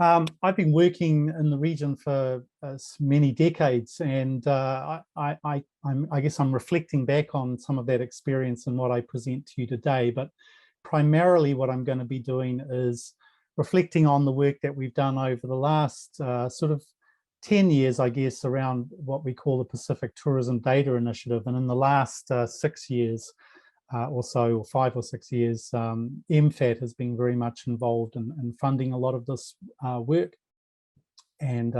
I've been working in the region for many decades, and I guess I'm reflecting back on some of that experience and what I present to you today. But primarily what I'm going to be doing is reflecting on the work that we've done over the last sort of 10 years, I guess, around what we call the Pacific Tourism Data Initiative. And in the last 6 years, or so, or 5 or 6 years, MFAT has been very much involved in funding a lot of this work. And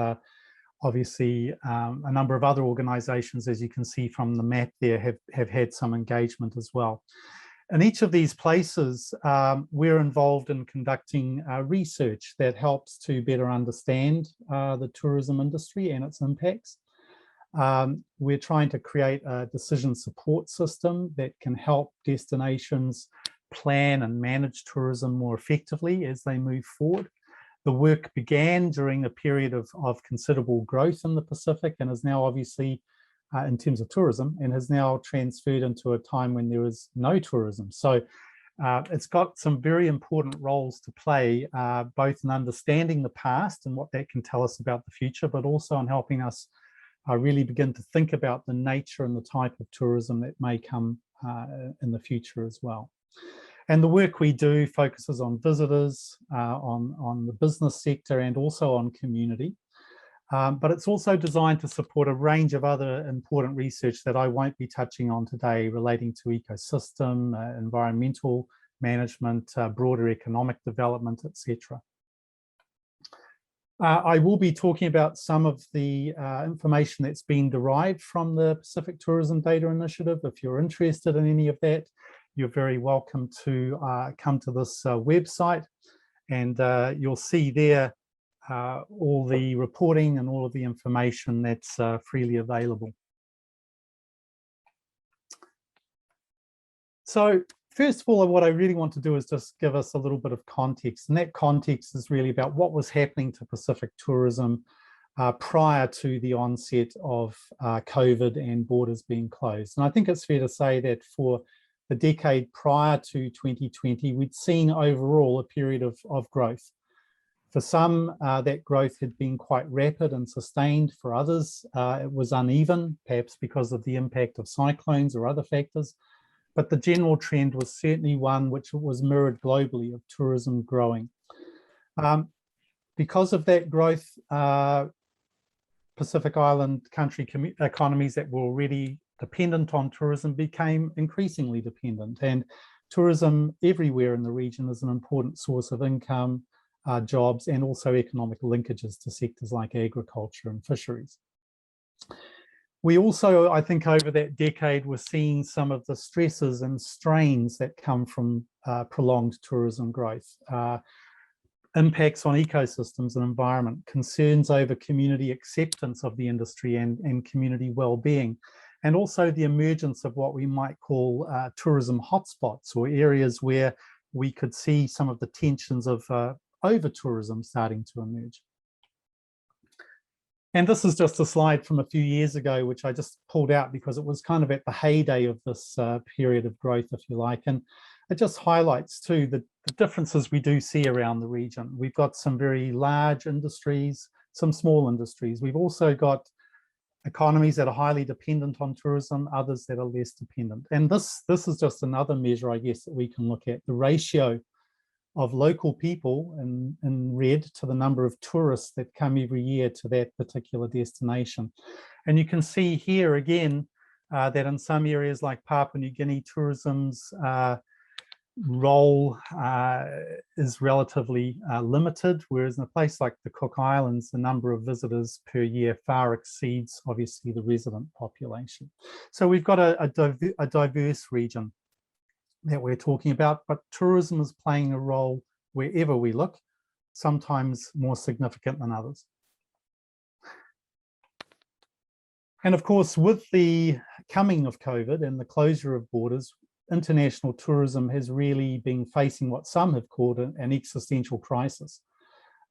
obviously, a number of other organisations, as you can see from the map there, have had some engagement as well. In each of these places, we're involved in conducting research that helps to better understand the tourism industry and its impacts. We're trying to create a decision support system that can help destinations plan and manage tourism more effectively as they move forward. The work began during a period of considerable growth in the Pacific and is now obviously, in terms of tourism, and has now transferred into a time when there is no tourism. So it's got some very important roles to play, both in understanding the past and what that can tell us about the future, but also in helping us really begin to think about the nature and the type of tourism that may come in the future as well. And the work we do focuses on visitors, on the business sector, and also on community. But it's also designed to support a range of other important research that I won't be touching on today, relating to ecosystem, environmental management, broader economic development, etc. I will be talking about some of the information that's been derived from the Pacific Tourism Data Initiative. If you're interested in any of that, you're very welcome to come to this website, and you'll see there all the reporting and all of the information that's freely available. So first of all, what I really want to do is just give us a little bit of context, and that context is really about what was happening to Pacific tourism prior to the onset of COVID and borders being closed. And I think it's fair to say that for the decade prior to 2020, we'd seen overall a period of growth. For some, that growth had been quite rapid and sustained. For others, it was uneven, perhaps because of the impact of cyclones or other factors. But the general trend was certainly one which was mirrored globally, of tourism growing. Because of that growth, Pacific Island country economies that were already dependent on tourism became increasingly dependent. And tourism everywhere in the region is an important source of income, jobs, and also economic linkages to sectors like agriculture and fisheries. We also, I think, over that decade, were seeing some of the stresses and strains that come from prolonged tourism growth. Impacts on ecosystems and environment, concerns over community acceptance of the industry and community well-being, and also the emergence of what we might call tourism hotspots, or areas where we could see some of the tensions of over-tourism starting to emerge. And this is just a slide from a few years ago, which I just pulled out because it was kind of at the heyday of this period of growth, if you like. And it just highlights too the differences we do see around the region. We've got some very large industries, some small industries. We've also got economies that are highly dependent on tourism, others that are less dependent. And this is just another measure, I guess, that we can look at, the ratio of local people in red to the number of tourists that come every year to that particular destination. And you can see here again that in some areas like Papua New Guinea, tourism's role is relatively limited, whereas in a place like the Cook Islands, the number of visitors per year far exceeds, obviously, the resident population. So we've got a diverse region that we're talking about, but tourism is playing a role wherever we look, sometimes more significant than others. And of course, with the coming of COVID and the closure of borders, international tourism has really been facing what some have called an existential crisis.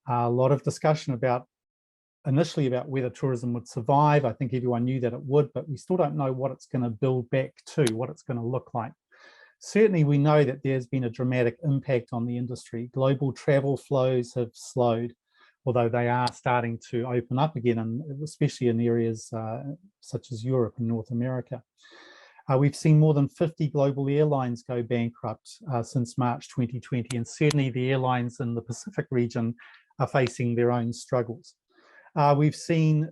A lot of discussion initially about whether tourism would survive. I think everyone knew that it would, but we still don't know what it's going to build back to, what it's going to look like. Certainly, we know that there's been a dramatic impact on the industry. Global travel flows have slowed. although they are starting to open up again, and especially in areas such as Europe and North America. We've seen more than 50 global airlines go bankrupt since March 2020, and certainly the airlines in the Pacific region are facing their own struggles. We've seen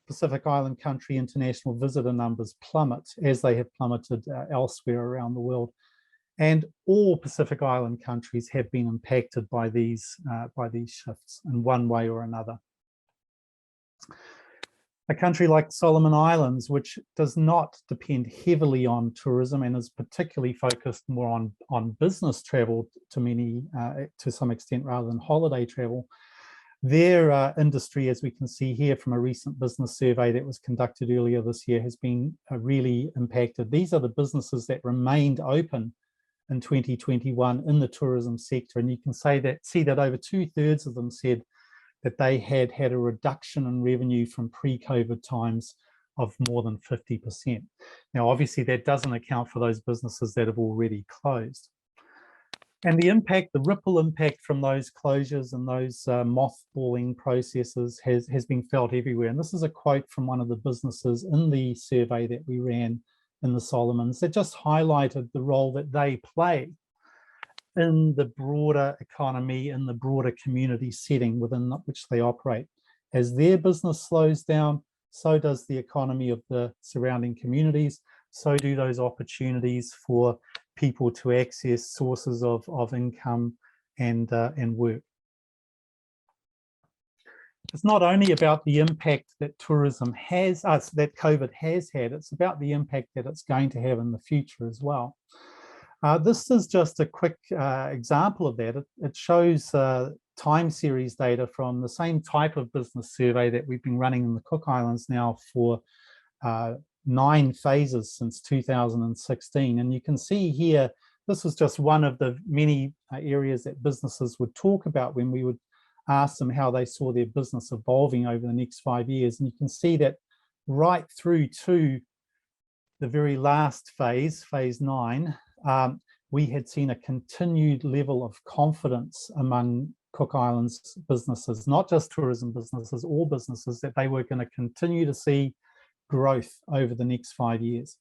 Pacific Island country international visitor numbers plummet, as they have plummeted elsewhere around the world. And all Pacific Island countries have been impacted by these shifts in one way or another. A country like Solomon Islands, which does not depend heavily on tourism and is particularly focused more on business travel to some extent rather than holiday travel, their industry, as we can see here from a recent business survey that was conducted earlier this year, has been really impacted. These are the businesses that remained open in 2021 in the tourism sector, and you can see that over 2/3 of them said that they had had a reduction in revenue from pre-COVID times of more than 50%. Now, obviously, that doesn't account for those businesses that have already closed. And the impact, the ripple impact from those closures and those mothballing processes has been felt everywhere. And this is a quote from one of the businesses in the survey that we ran in the Solomons that just highlighted the role that they play in the broader economy, in the broader community setting within which they operate. As their business slows down, so does the economy of the surrounding communities, so do those opportunities for people to access sources of income and work. It's not only about the impact that tourism has, that COVID has had, it's about the impact that it's going to have in the future as well. This is just a quick example of that. It shows time series data from the same type of business survey that we've been running in the Cook Islands now for 9 phases since 2016. And you can see here, this was just one of the many areas that businesses would talk about when we would ask them how they saw their business evolving over the next 5 years. And you can see that right through to the very last phase, phase 9, we had seen a continued level of confidence among Cook Islands businesses, not just tourism businesses, all businesses, that they were going to continue to see growth over the next 5 years.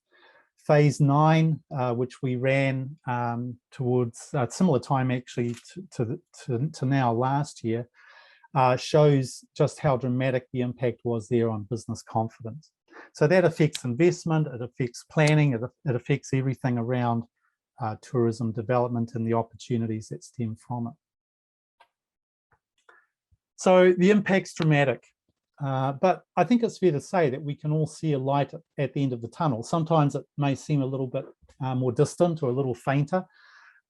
Phase 9, which we ran towards a similar time actually to now last year, shows just how dramatic the impact was there on business confidence. So that affects investment, it affects planning, it affects everything around tourism development and the opportunities that stem from it. So the impact's dramatic, but I think it's fair to say that we can all see a light at the end of the tunnel. Sometimes it may seem a little bit more distant or a little fainter,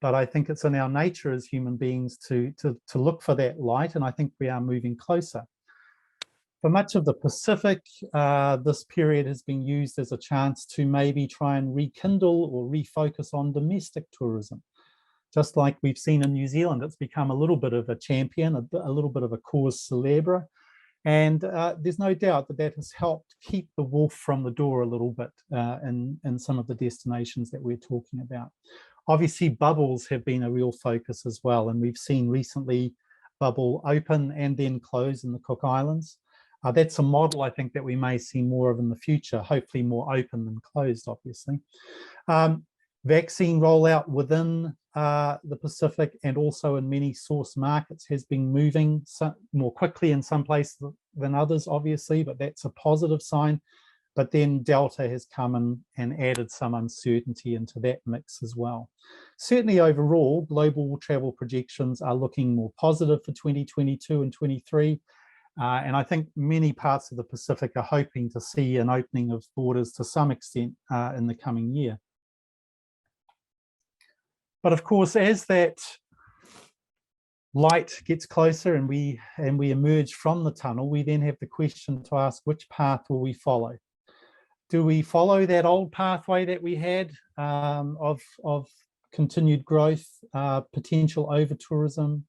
but I think it's in our nature as human beings to look for that light, and I think we are moving closer. For much of the Pacific, this period has been used as a chance to maybe try and rekindle or refocus on domestic tourism. Just like we've seen in New Zealand, it's become a little bit of a champion, a little bit of a cause célèbre. And there's no doubt that that has helped keep the wolf from the door a little bit in some of the destinations that we're talking about. Obviously, bubbles have been a real focus as well. And we've seen recently bubble open and then close in the Cook Islands. That's a model I think that we may see more of in the future, hopefully more open than closed, obviously. Vaccine rollout within the Pacific and also in many source markets has been moving more quickly in some places than others, obviously, but that's a positive sign. But then Delta has come in and added some uncertainty into that mix as well. Certainly overall, global travel projections are looking more positive for 2022 and 23. And I think many parts of the Pacific are hoping to see an opening of borders to some extent in the coming year. But of course, as that light gets closer and we emerge from the tunnel, we then have the question to ask, which path will we follow? Do we follow that old pathway that we had of continued growth, potential over-tourism,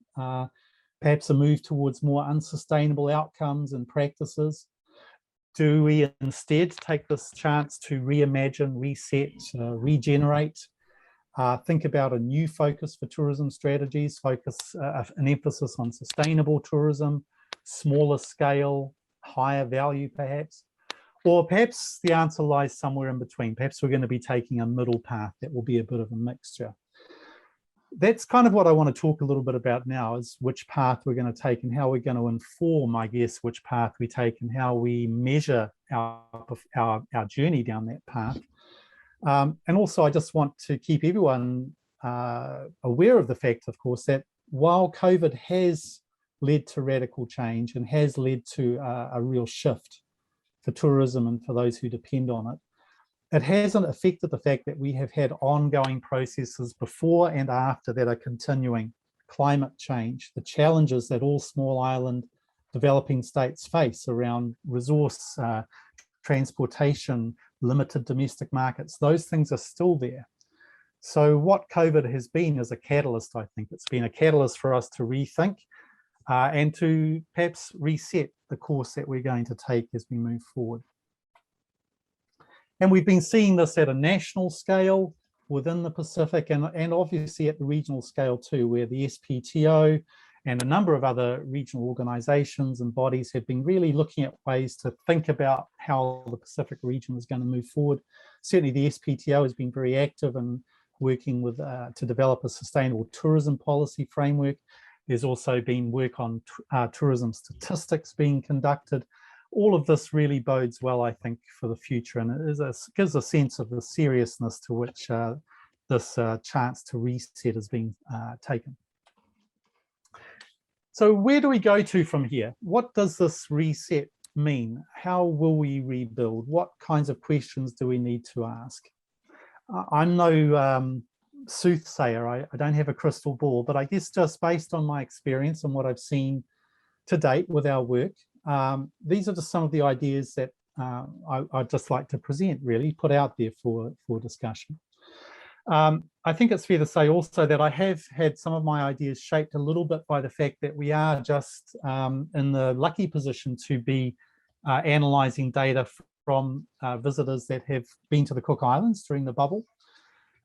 perhaps a move towards more unsustainable outcomes and practices? Do we instead take this chance to reimagine, reset, regenerate, think about a new focus for tourism strategies, an emphasis on sustainable tourism, smaller scale, higher value perhaps? Or perhaps the answer lies somewhere in between. Perhaps we're going to be taking a middle path that will be a bit of a mixture. That's kind of what I want to talk a little bit about now, is which path we're going to take and how we're going to inform, I guess, which path we take and how we measure our journey down that path. And also, I just want to keep everyone aware of the fact, of course, that while COVID has led to radical change and has led to a real shift for tourism and for those who depend on it, it hasn't affected the fact that we have had ongoing processes before and after that are continuing. Climate change, the challenges that all small island developing states face around resource transportation, limited domestic markets, those things are still there. So what COVID has been is a catalyst, I think. It's been a catalyst for us to rethink and to perhaps reset the course that we're going to take as we move forward. And we've been seeing this at a national scale within the Pacific and obviously at the regional scale too, where the SPTO and a number of other regional organizations and bodies have been really looking at ways to think about how the Pacific region is going to move forward. Certainly the SPTO has been very active in working with to develop a sustainable tourism policy framework. There's also been work on tourism statistics being conducted. All of this really bodes well, I think, for the future, and it gives a sense of the seriousness to which this chance to reset is being taken. So where do we go to from here? What does this reset mean? How will we rebuild? What kinds of questions do we need to ask? I'm no soothsayer. I don't have a crystal ball, but I guess just based on my experience and what I've seen to date with our work, these are just some of the ideas that I'd just like to present, really, put out there for discussion. I think it's fair to say also that I have had some of my ideas shaped a little bit by the fact that we are just in the lucky position to be analysing data from visitors that have been to the Cook Islands during the bubble.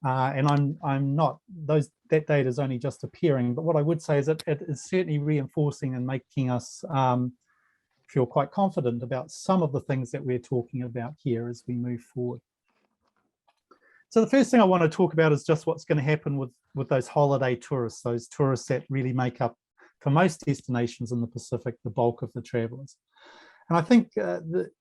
And I'm not, that data is only just appearing, but what I would say is that it is certainly reinforcing and making us feel quite confident about some of the things that we're talking about here as we move forward. So the first thing I want to talk about is just what's going to happen with those holiday tourists, those tourists that really make up, for most destinations in the Pacific, the bulk of the travellers. And I think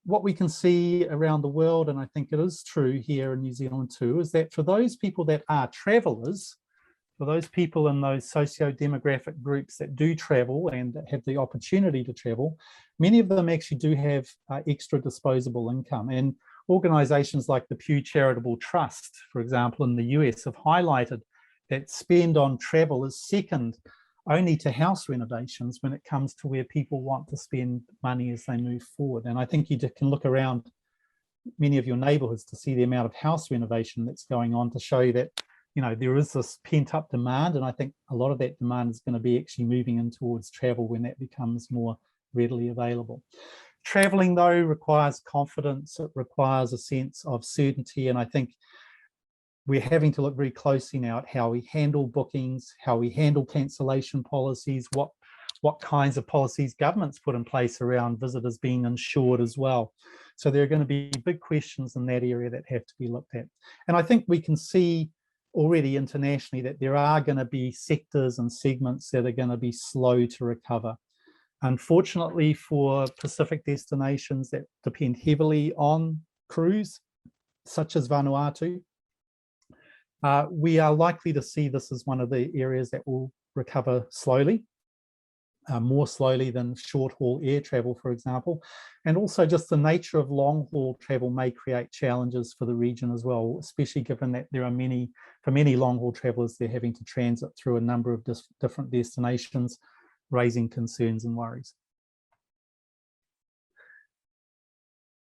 what we can see around the world, and I think it is true here in New Zealand too, is that for those people that are travellers, for those people in those socio-demographic groups that do travel and have the opportunity to travel, many of them actually do have extra disposable income. And organisations like the Pew Charitable Trust, for example, in the US, have highlighted that spend on travel is second only to house renovations when it comes to where people want to spend money as they move forward. And I think you can look around many of your neighbourhoods to see the amount of house renovation that's going on to show you that, you know, there is this pent-up demand, and I think a lot of that demand is going to be actually moving in towards travel when that becomes more readily available. Traveling, though, requires confidence. It requires a sense of certainty, and I think we're having to look very closely now at how we handle bookings, how we handle cancellation policies, what kinds of policies governments put in place around visitors being insured as well. So there are going to be big questions in that area that have to be looked at. And I think we can see already internationally that there are going to be sectors and segments that are going to be slow to recover. Unfortunately, for Pacific destinations that depend heavily on cruise, such as Vanuatu, we are likely to see this as one of the areas that will recover slowly, more slowly than short-haul air travel, for example. And also just the nature of long-haul travel may create challenges for the region as well, especially given that there are for many long-haul travellers, they're having to transit through a number of different destinations, raising concerns and worries.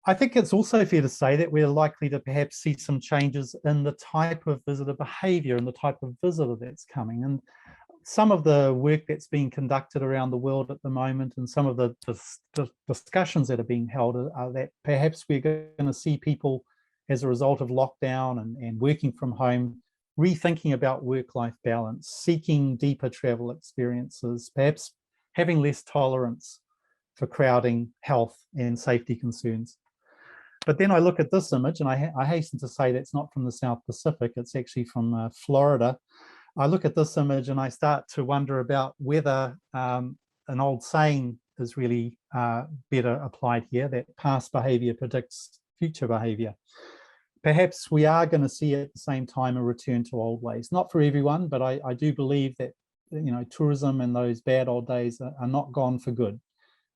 I think it's also fair to say that we're likely to perhaps see some changes in the type of visitor behaviour and the type of visitor that's coming. And some of the work that's being conducted around the world at the moment and some of the discussions that are being held are that perhaps we're going to see people, as a result of lockdown and working from home, rethinking about work-life balance, seeking deeper travel experiences, perhaps having less tolerance for crowding, health, and safety concerns. But then I look at this image, and I hasten to say that's not from the South Pacific, it's actually from Florida. I look at this image and I start to wonder about whether an old saying is really better applied here, that past behavior predicts future behavior. Perhaps we are going to see at the same time a return to old ways. Not for everyone, but I do believe that, you know, tourism and those bad old days are not gone for good.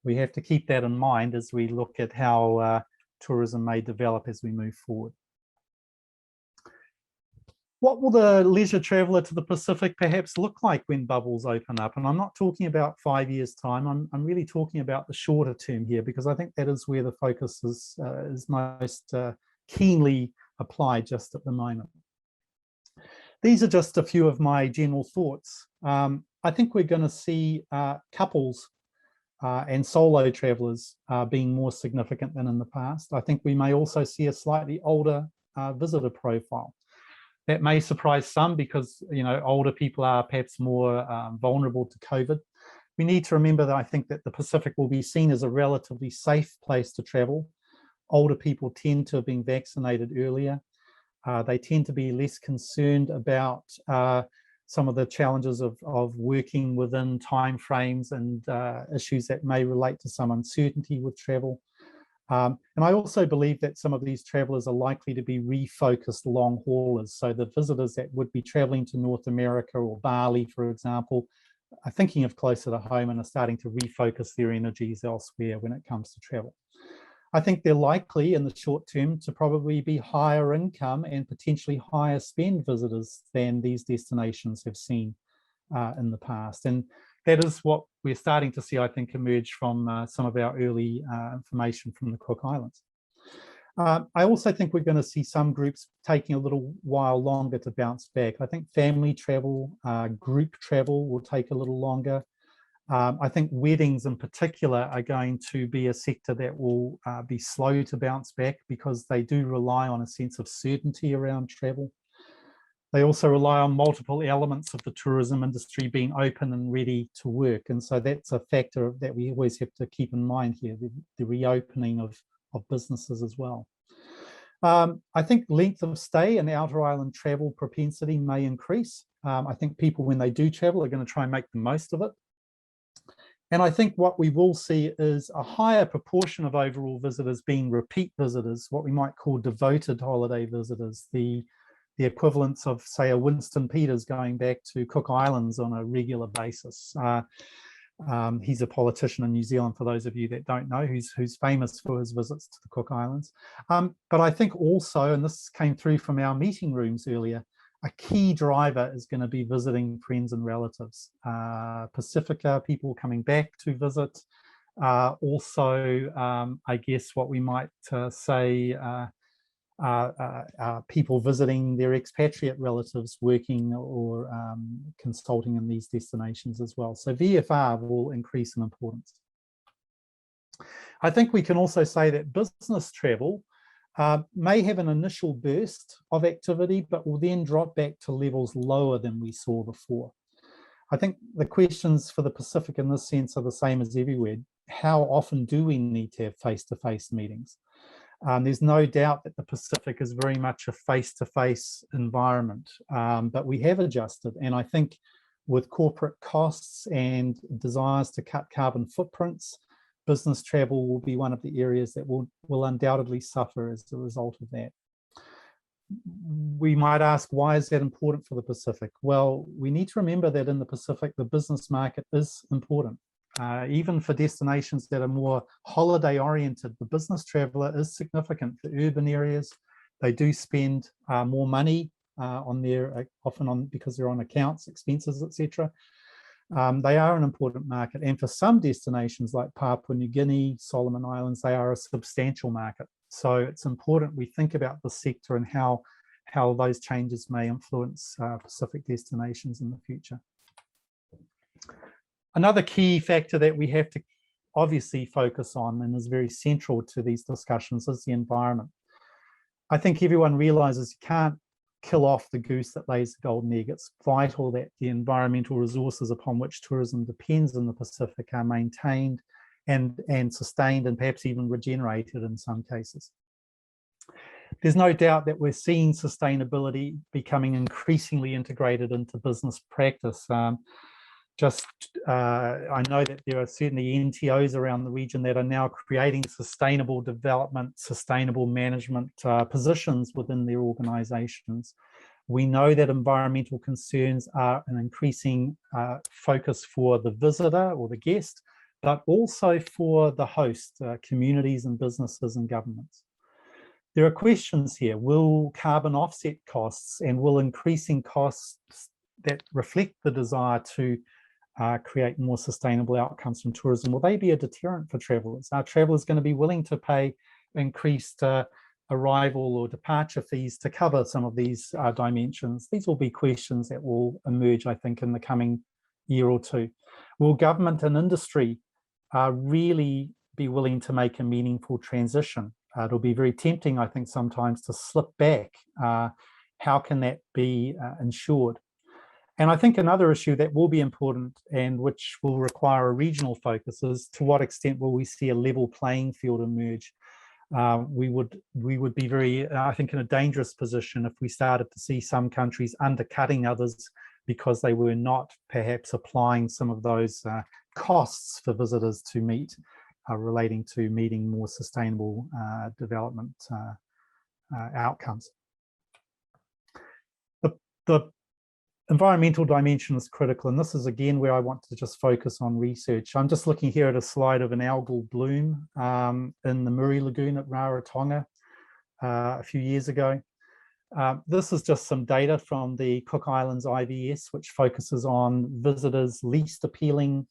We have to keep that in mind as we look at how tourism may develop as we move forward. What will the leisure traveller to the Pacific perhaps look like when bubbles open up? And I'm not talking about 5 years' time. I'm really talking about the shorter term here, because I think that is where the focus is most keenly applied just at the moment. These are just a few of my general thoughts. I think we're going to see couples and solo travellers being more significant than in the past. I think we may also see a slightly older visitor profile. That may surprise some because, you know, older people are perhaps more vulnerable to COVID. We need to remember that I think that the Pacific will be seen as a relatively safe place to travel. Older people tend to have been vaccinated earlier. They tend to be less concerned about some of the challenges of working within timeframes and issues that may relate to some uncertainty with travel. And I also believe that some of these travellers are likely to be refocused long haulers. So the visitors that would be travelling to North America or Bali, for example, are thinking of closer to home and are starting to refocus their energies elsewhere when it comes to travel. I think they're likely in the short term to probably be higher income and potentially higher spend visitors than these destinations have seen in the past. And that is what we're starting to see, I think, emerge from some of our early information from the Cook Islands. I also think we're going to see some groups taking a little while longer to bounce back. I think family travel, group travel will take a little longer. I think weddings in particular are going to be a sector that will be slow to bounce back because they do rely on a sense of certainty around travel. They also rely on multiple elements of the tourism industry being open and ready to work. And so that's a factor that we always have to keep in mind here, the reopening of businesses as well. I think length of stay and outer island travel propensity may increase. I think people, when they do travel, are going to try and make the most of it. And I think what we will see is a higher proportion of overall visitors being repeat visitors, what we might call devoted holiday visitors, the equivalents of, say, a Winston Peters going back to Cook Islands on a regular basis. He's a politician in New Zealand, for those of you that don't know, who's famous for his visits to the Cook Islands. But I think also, and this came through from our meeting rooms earlier, a key driver is going to be visiting friends and relatives. Pacifica, people coming back to visit. Also, I guess what we might say, people visiting their expatriate relatives working or consulting in these destinations as well. So VFR will increase in importance. I think we can also say that business travel may have an initial burst of activity, but will then drop back to levels lower than we saw before. I think the questions for the Pacific in this sense are the same as everywhere. How often do we need to have face-to-face meetings? There's no doubt that the Pacific is very much a face-to-face environment, but we have adjusted. And I think with corporate costs and desires to cut carbon footprints, business travel will be one of the areas that will undoubtedly suffer as a result of that. We might ask, why is that important for the Pacific? Well, we need to remember that in the Pacific, the business market is important. Even for destinations that are more holiday oriented, the business traveller is significant for urban areas. They do spend more money on their, often on because they're on accounts, expenses, etc. They are an important market, and for some destinations like Papua New Guinea, Solomon Islands, they are a substantial market. So it's important we think about the sector and how those changes may influence Pacific destinations in the future. Another key factor that we have to obviously focus on and is very central to these discussions is the environment. I think everyone realizes you can't kill off the goose that lays the golden egg. It's vital that the environmental resources upon which tourism depends in the Pacific are maintained and sustained and perhaps even regenerated in some cases. There's no doubt that we're seeing sustainability becoming increasingly integrated into business practice. I know that there are certainly NTOs around the region that are now creating sustainable development, sustainable management positions within their organizations. We know that environmental concerns are an increasing focus for the visitor or the guest, but also for the host, communities and businesses and governments. There are questions here. Will carbon offset costs and will increasing costs that reflect the desire to create more sustainable outcomes from tourism, will they be a deterrent for travellers? Are travellers going to be willing to pay increased arrival or departure fees to cover some of these dimensions? These will be questions that will emerge, I think, in the coming year or two. Will government and industry really be willing to make a meaningful transition? It'll be very tempting, I think, sometimes to slip back. How can that be ensured? And I think another issue that will be important and which will require a regional focus is to what extent will we see a level playing field emerge? We would be very, I think, in a dangerous position if we started to see some countries undercutting others because they were not perhaps applying some of those costs for visitors to meet, relating to meeting more sustainable development outcomes. The environmental dimension is critical, and this is again where I want to just focus on research. I'm just looking here at a slide of an algal bloom in the Muri Lagoon at Rarotonga a few years ago. This is just some data from the Cook Islands IVS, which focuses on visitors' least appealing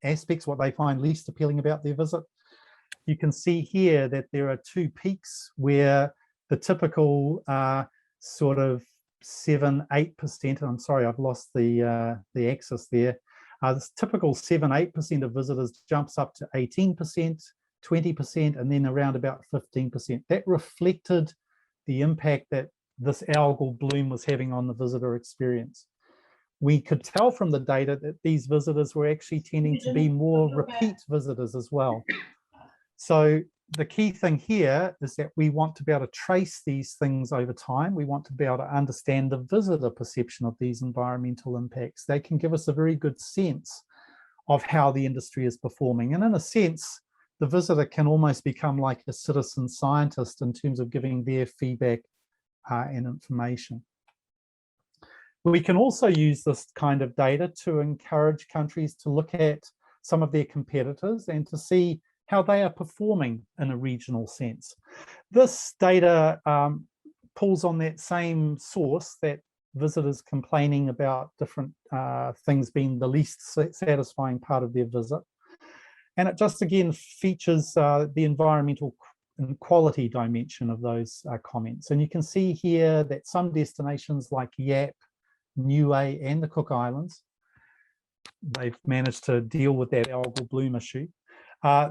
aspects, what they find least appealing about their visit. You can see here that there are two peaks where the typical sort of 7-8%, I'm sorry, I've lost the axis there. This typical 7-8% of visitors jumps up to 18%, 20%, and then around about 15%. That reflected the impact that this algal bloom was having on the visitor experience. We could tell from the data that these visitors were actually tending to be more repeat visitors as well. So the key thing here is that we want to be able to trace these things over time. We want to be able to understand the visitor perception of these environmental impacts. They can give us a very good sense of how the industry is performing. And in a sense, the visitor can almost become like a citizen scientist in terms of giving their feedback and information. We can also use this kind of data to encourage countries to look at some of their competitors and to see how they are performing in a regional sense. This data pulls on that same source, that visitors complaining about different things being the least satisfying part of their visit. And it just again features the environmental and quality dimension of those comments. And you can see here that some destinations like Yap, Niue, and the Cook Islands, they've managed to deal with that algal bloom issue.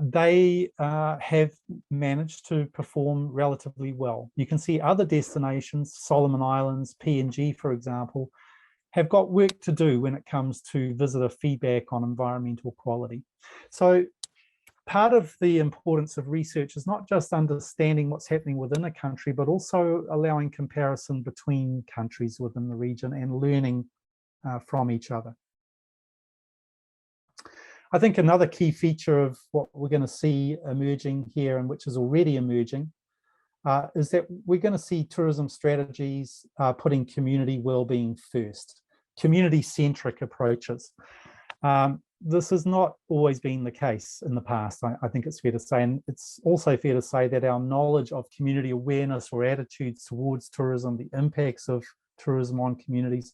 They have managed to perform relatively well. You can see other destinations, Solomon Islands, PNG, for example, have got work to do when it comes to visitor feedback on environmental quality. So part of the importance of research is not just understanding what's happening within a country, but also allowing comparison between countries within the region and learning from each other. I think another key feature of what we're going to see emerging here, and which is already emerging, is that we're going to see tourism strategies putting community well-being first, community-centric approaches. This has not always been the case in the past, I think it's fair to say, and it's also fair to say that our knowledge of community awareness or attitudes towards tourism, the impacts of tourism on communities,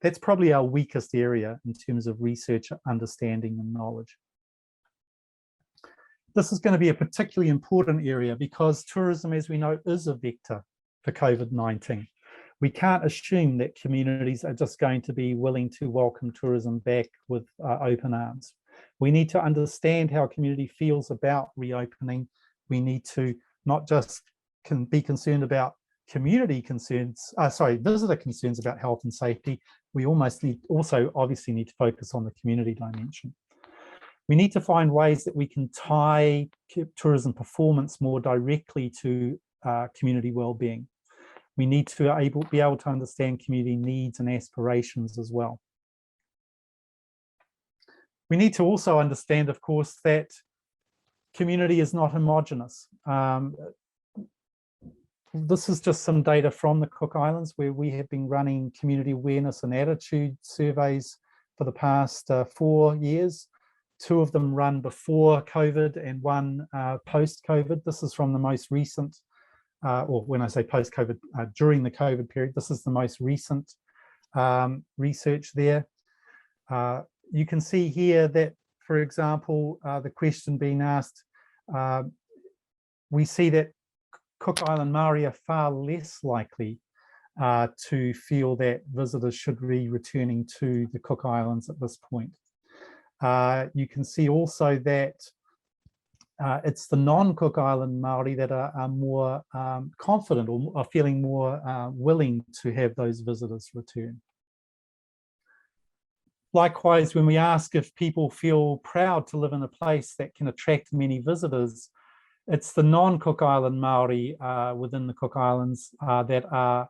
that's probably our weakest area in terms of research, understanding, and knowledge. This is going to be a particularly important area because tourism, as we know, is a vector for COVID-19. We can't assume that communities are just going to be willing to welcome tourism back with open arms. We need to understand how a community feels about reopening. We need to not just be concerned about community concerns, visitor concerns about health and safety. We also obviously need to focus on the community dimension. We need to find ways that we can tie tourism performance more directly to community well-being. We need to be able to understand community needs and aspirations as well. We need to also understand, of course, that community is not homogenous. This is just some data from the Cook Islands, where we have been running community awareness and attitude surveys for the past 4 years. 2 of them run before COVID and 1 post-COVID. This is from the most recent, or when I say post-COVID, during the COVID period, this is the most recent research there. You can see here that, for example, the question being asked, we see that Cook Island Māori are far less likely to feel that visitors should be returning to the Cook Islands at this point. You can see also that it's the non-Cook Island Māori that are more confident or are feeling more willing to have those visitors return. Likewise, when we ask if people feel proud to live in a place that can attract many visitors, it's the non-Cook Island Māori within the Cook Islands that are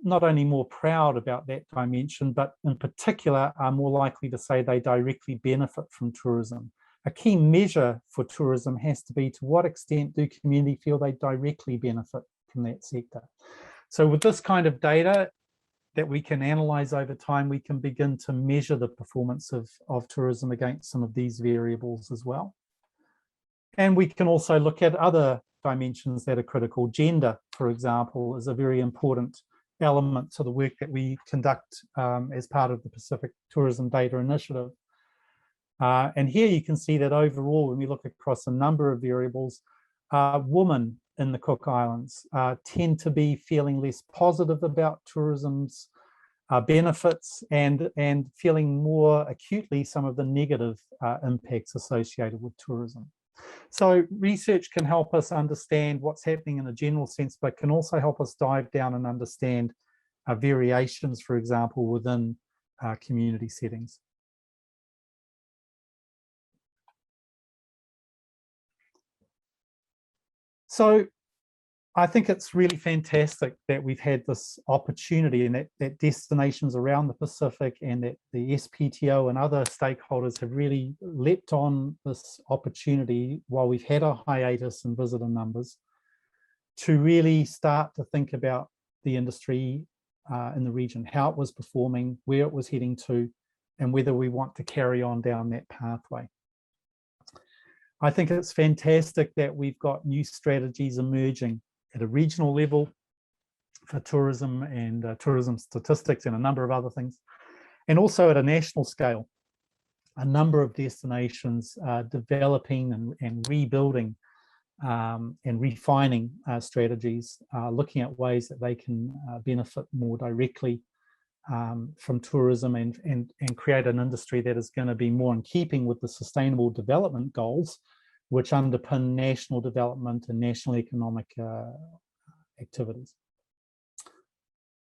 not only more proud about that dimension, but in particular are more likely to say they directly benefit from tourism. A key measure for tourism has to be to what extent do community feel they directly benefit from that sector. So with this kind of data that we can analyze over time, we can begin to measure the performance of tourism against some of these variables as well. And we can also look at other dimensions that are critical. Gender, for example, is a very important element to the work that we conduct as part of the Pacific Tourism Data Initiative. And here you can see that overall, when we look across a number of variables, women in the Cook Islands tend to be feeling less positive about tourism's benefits and feeling more acutely some of the negative impacts associated with tourism. So research can help us understand what's happening in a general sense, but can also help us dive down and understand variations, for example, within community settings. So I think it's really fantastic that we've had this opportunity and that destinations around the Pacific and that the SPTO and other stakeholders have really leapt on this opportunity while we've had a hiatus in visitor numbers to really start to think about the industry in the region, how it was performing, where it was heading to, and whether we want to carry on down that pathway. I think it's fantastic that we've got new strategies emerging at a regional level for tourism and tourism statistics and a number of other things, and also at a national scale, a number of destinations developing and rebuilding and refining strategies, looking at ways that they can benefit more directly from tourism and create an industry that is going to be more in keeping with the sustainable development goals, which underpin national development and national economic activities.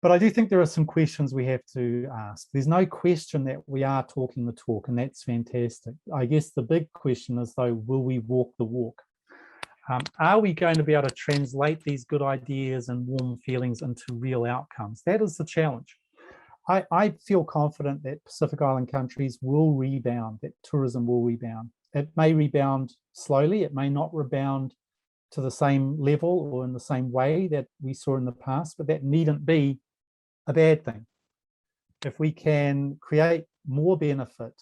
But I do think there are some questions we have to ask. There's no question that we are talking the talk, and that's fantastic. I guess the big question is, though, will we walk the walk? Are we going to be able to translate these good ideas and warm feelings into real outcomes? That is the challenge. I feel confident that Pacific Island countries will rebound, that tourism will rebound. It may rebound slowly, it may not rebound to the same level or in the same way that we saw in the past, but that needn't be a bad thing. If we can create more benefit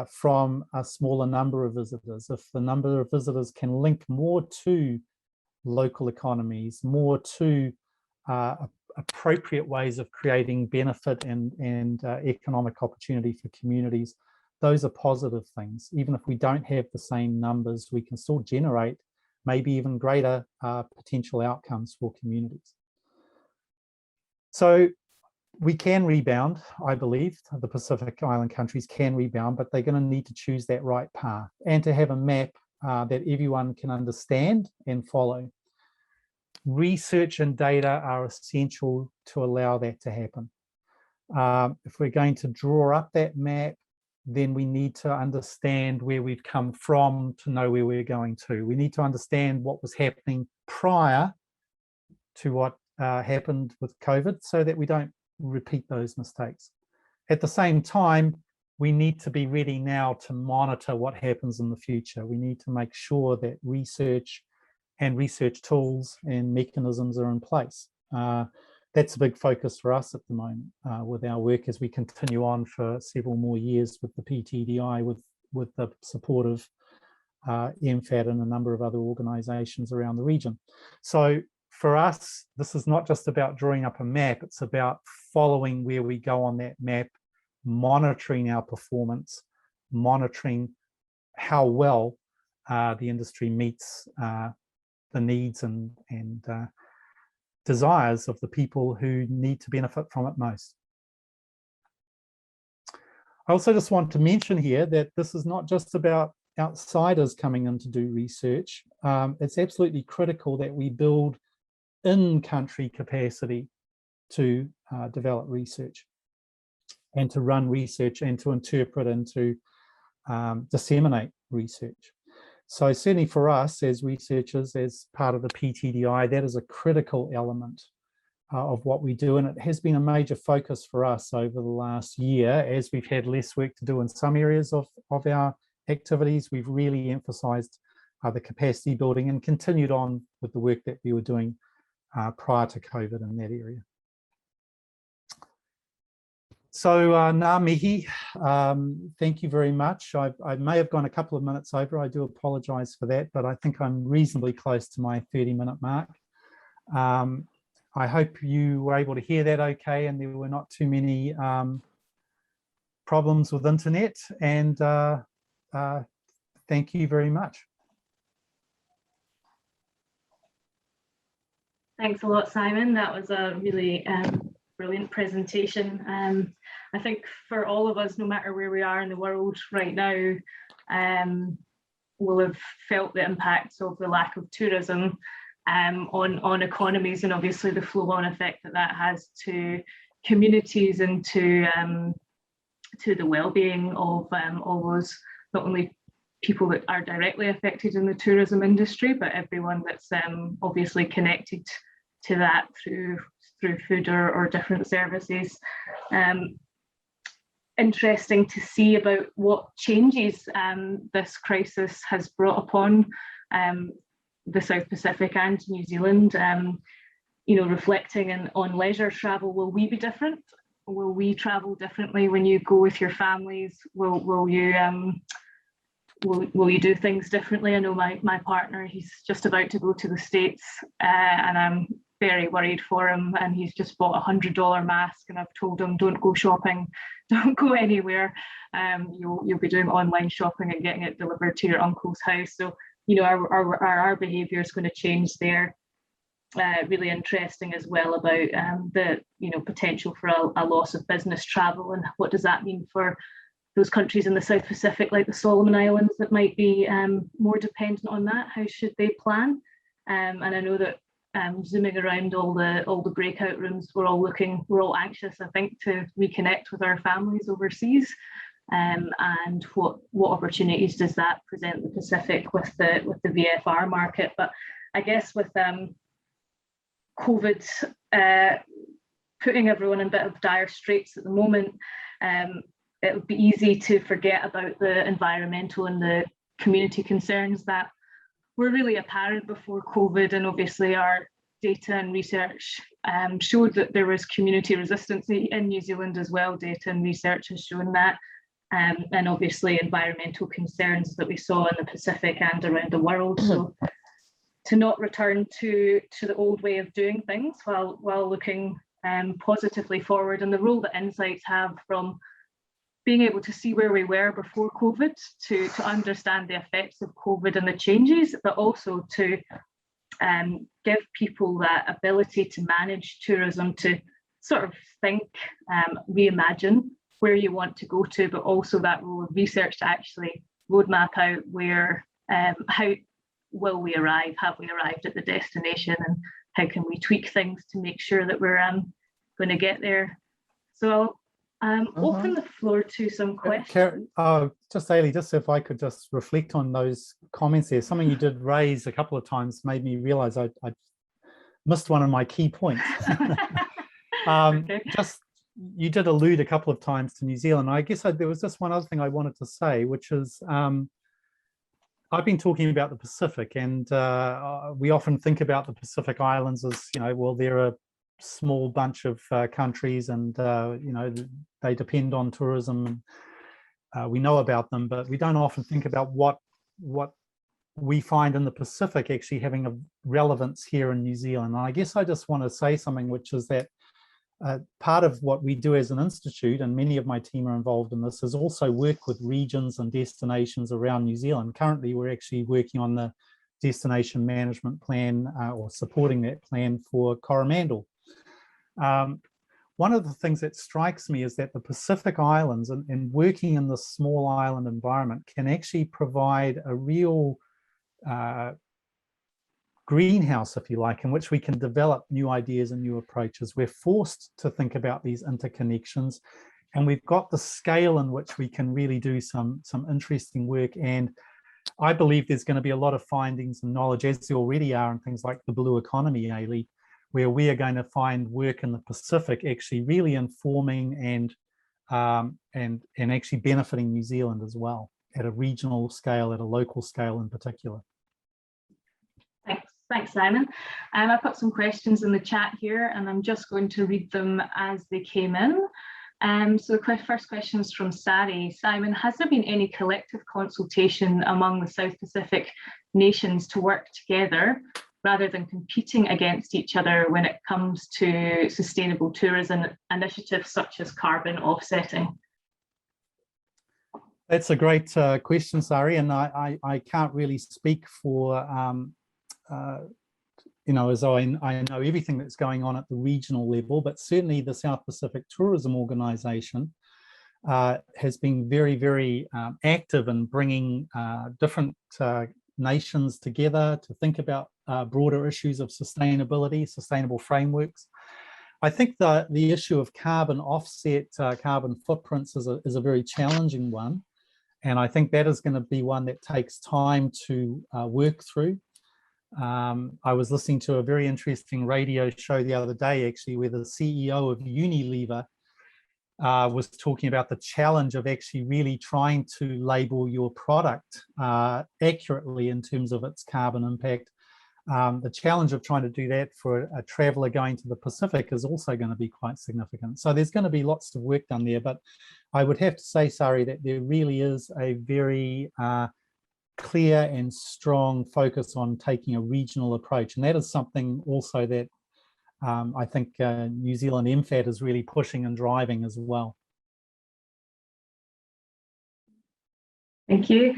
from a smaller number of visitors, if the number of visitors can link more to local economies, more to appropriate ways of creating benefit and economic opportunity for communities, those are positive things. Even if we don't have the same numbers, we can still generate maybe even greater potential outcomes for communities. So we can rebound, I believe. The Pacific Island countries can rebound, but they're going to need to choose that right path and to have a map that everyone can understand and follow. Research and data are essential to allow that to happen. If we're going to draw up that map, then we need to understand where we've come from to know where we're going to. We need to understand what was happening prior to what happened with COVID so that we don't repeat those mistakes. At the same time, we need to be ready now to monitor what happens in the future. We need to make sure that research and research tools and mechanisms are in place. That's a big focus for us at the moment with our work as we continue on for several more years with the PTDI, with the support of MFAT and a number of other organisations around the region. So for us, this is not just about drawing up a map, it's about following where we go on that map, monitoring our performance, monitoring how well the industry meets the needs and desires of the people who need to benefit from it most. I also just want to mention here that this is not just about outsiders coming in to do research. It's absolutely critical that we build in-country capacity to develop research and to run research and to interpret and to disseminate research. So certainly for us as researchers, as part of the PTDI, that is a critical element of what we do. And it has been a major focus for us over the last year as we've had less work to do in some areas of our activities. We've really emphasised the capacity building and continued on with the work that we were doing prior to COVID in that area. So ngā mihi, thank you very much. I may have gone a couple of minutes over. I do apologise for that, but I think I'm reasonably close to my 30-minute mark. I hope you were able to hear that okay and there were not too many problems with internet, and thank you very much. Thanks a lot, Simon. That was a really brilliant presentation. I think for all of us, no matter where we are in the world right now, will have felt the impacts of the lack of tourism on economies, and obviously the flow-on effect that has to communities and to the well-being of all those, not only people that are directly affected in the tourism industry, but everyone that's obviously connected to that through food or different services. Interesting to see about what changes this crisis has brought upon the South Pacific and New Zealand. You know, reflecting on leisure travel, will we be different? Will we travel differently when you go with your families? Will you do things differently? I know my partner, he's just about to go to the States, and I'm very worried for him, and he's just bought a $100 mask, and I've told him, don't go shopping, don't go anywhere. You'll be doing online shopping and getting it delivered to your uncle's house. So, you know, our behaviour is going to change there. Really interesting as well about the, you know, potential for a loss of business travel, and what does that mean for those countries in the South Pacific like the Solomon Islands that might be more dependent on that. How should they plan? And I know that zooming around all the breakout rooms, we're all anxious, I think, to reconnect with our families overseas. And what opportunities does that present the Pacific with the VFR market? But I guess with COVID putting everyone in a bit of dire straits at the moment, it would be easy to forget about the environmental and the community concerns that were really apparent before COVID. And obviously our data and research showed that there was community resistance in New Zealand as well. Data and research has shown that. And obviously environmental concerns that we saw in the Pacific and around the world. So to not return to the old way of doing things while looking positively forward, and the role that insights have from being able to see where we were before COVID, to understand the effects of COVID and the changes, but also to give people that ability to manage tourism, to sort of think, reimagine where you want to go to, but also that role of research to actually roadmap out where, how will we arrive? Have we arrived at the destination? And how can we tweak things to make sure that we're going to get there? So Open the floor to some questions. Just Ailey, just if I could just reflect on those comments there. Something you did raise a couple of times made me realize I missed one of my key points. Okay. Just, you did allude a couple of times to New Zealand. I guess there was just one other thing I wanted to say, which is I've been talking about the Pacific, and we often think about the Pacific Islands as, well, they're a small bunch of countries, and they depend on tourism. We know about them, but we don't often think about what we find in the Pacific actually having a relevance here in New Zealand. And I guess I just want to say something, which is that part of what we do as an institute, and many of my team are involved in this, is also work with regions and destinations around New Zealand. Currently, we're actually working on the destination management plan or supporting that plan for Coromandel. One of the things that strikes me is that the Pacific Islands and working in this small island environment can actually provide a real greenhouse, if you like, in which we can develop new ideas and new approaches. We're forced to think about these interconnections, and we've got the scale in which we can really do some interesting work. And I believe there's going to be a lot of findings and knowledge, as there already are, in things like the blue economy, Ailey, where we are going to find work in the Pacific actually really informing and actually benefiting New Zealand as well, at a regional scale, at a local scale in particular. Thanks, Simon. I've got some questions in the chat here, and I'm just going to read them as they came in. So the first question is from Sari. Simon, has there been any collective consultation among the South Pacific nations to work together rather than competing against each other when it comes to sustainable tourism initiatives such as carbon offsetting? That's a great question, Sari, and I can't really speak for as I know everything that's going on at the regional level, but certainly the South Pacific Tourism Organization has been very, very active in bringing different nations together to think about broader issues of sustainability, sustainable frameworks. I think the issue of carbon offset, carbon footprints is a very challenging one, and I think that is going to be one that takes time to work through. I was listening to a very interesting radio show the other day, actually, where the CEO of Unilever was talking about the challenge of actually really trying to label your product accurately in terms of its carbon impact. The challenge of trying to do that for a traveller going to the Pacific is also going to be quite significant. So there's going to be lots of work done there, but I would have to say, Sari, that there really is a very clear and strong focus on taking a regional approach, and that is something also that I think New Zealand MFAT is really pushing and driving as well. Thank you.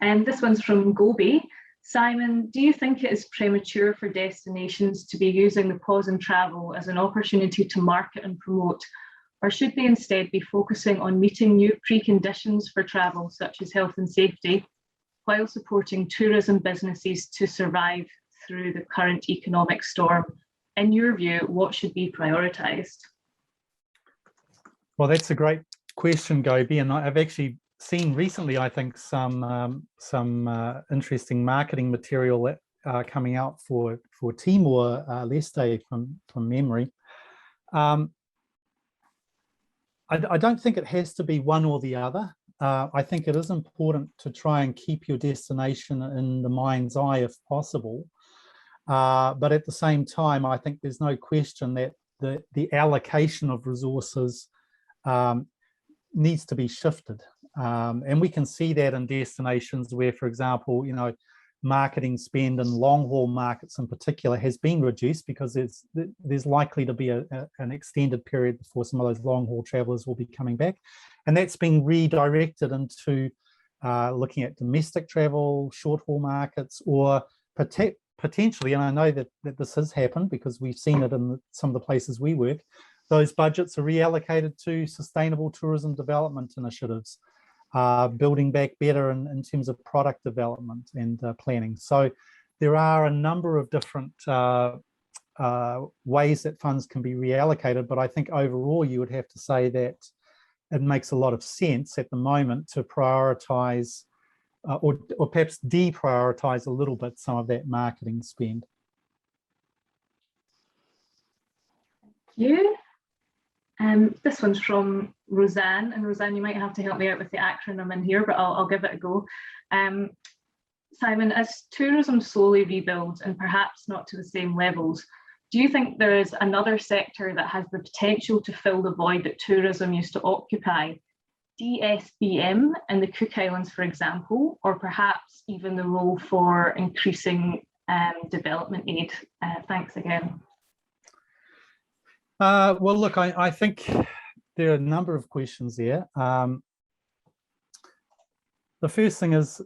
And this one's from Gobi. Simon, do you think it is premature for destinations to be using the pause in travel as an opportunity to market and promote, or should they instead be focusing on meeting new preconditions for travel, such as health and safety, while supporting tourism businesses to survive through the current economic storm? In your view, what should be prioritised? Well, that's a great question, Gobi, and I've actually seen recently, I think, some interesting marketing material that coming out for Timor-Leste from memory. I don't think it has to be one or the other. I think it is important to try and keep your destination in the mind's eye if possible. But at the same time, I think there's no question that the allocation of resources needs to be shifted. And we can see that in destinations where, for example, marketing spend in long-haul markets in particular has been reduced because there's likely to be an extended period before some of those long-haul travellers will be coming back. And that's being redirected into looking at domestic travel, short-haul markets, or potentially, and I know that this has happened because we've seen it in some of the places we work, those budgets are reallocated to sustainable tourism development initiatives, building back better in terms of product development and planning. So there are a number of different ways that funds can be reallocated, but I think overall you would have to say that it makes a lot of sense at the moment to prioritise or perhaps deprioritise a little bit some of that marketing spend. You. This one's from Roseanne, and Roseanne, you might have to help me out with the acronym in here, but I'll give it a go. Simon, as tourism slowly rebuilds and perhaps not to the same levels, do you think there is another sector that has the potential to fill the void that tourism used to occupy? DSBM in the Cook Islands, for example, or perhaps even the role for increasing development aid? Thanks again. Well, look, I think there are a number of questions there. The first thing is,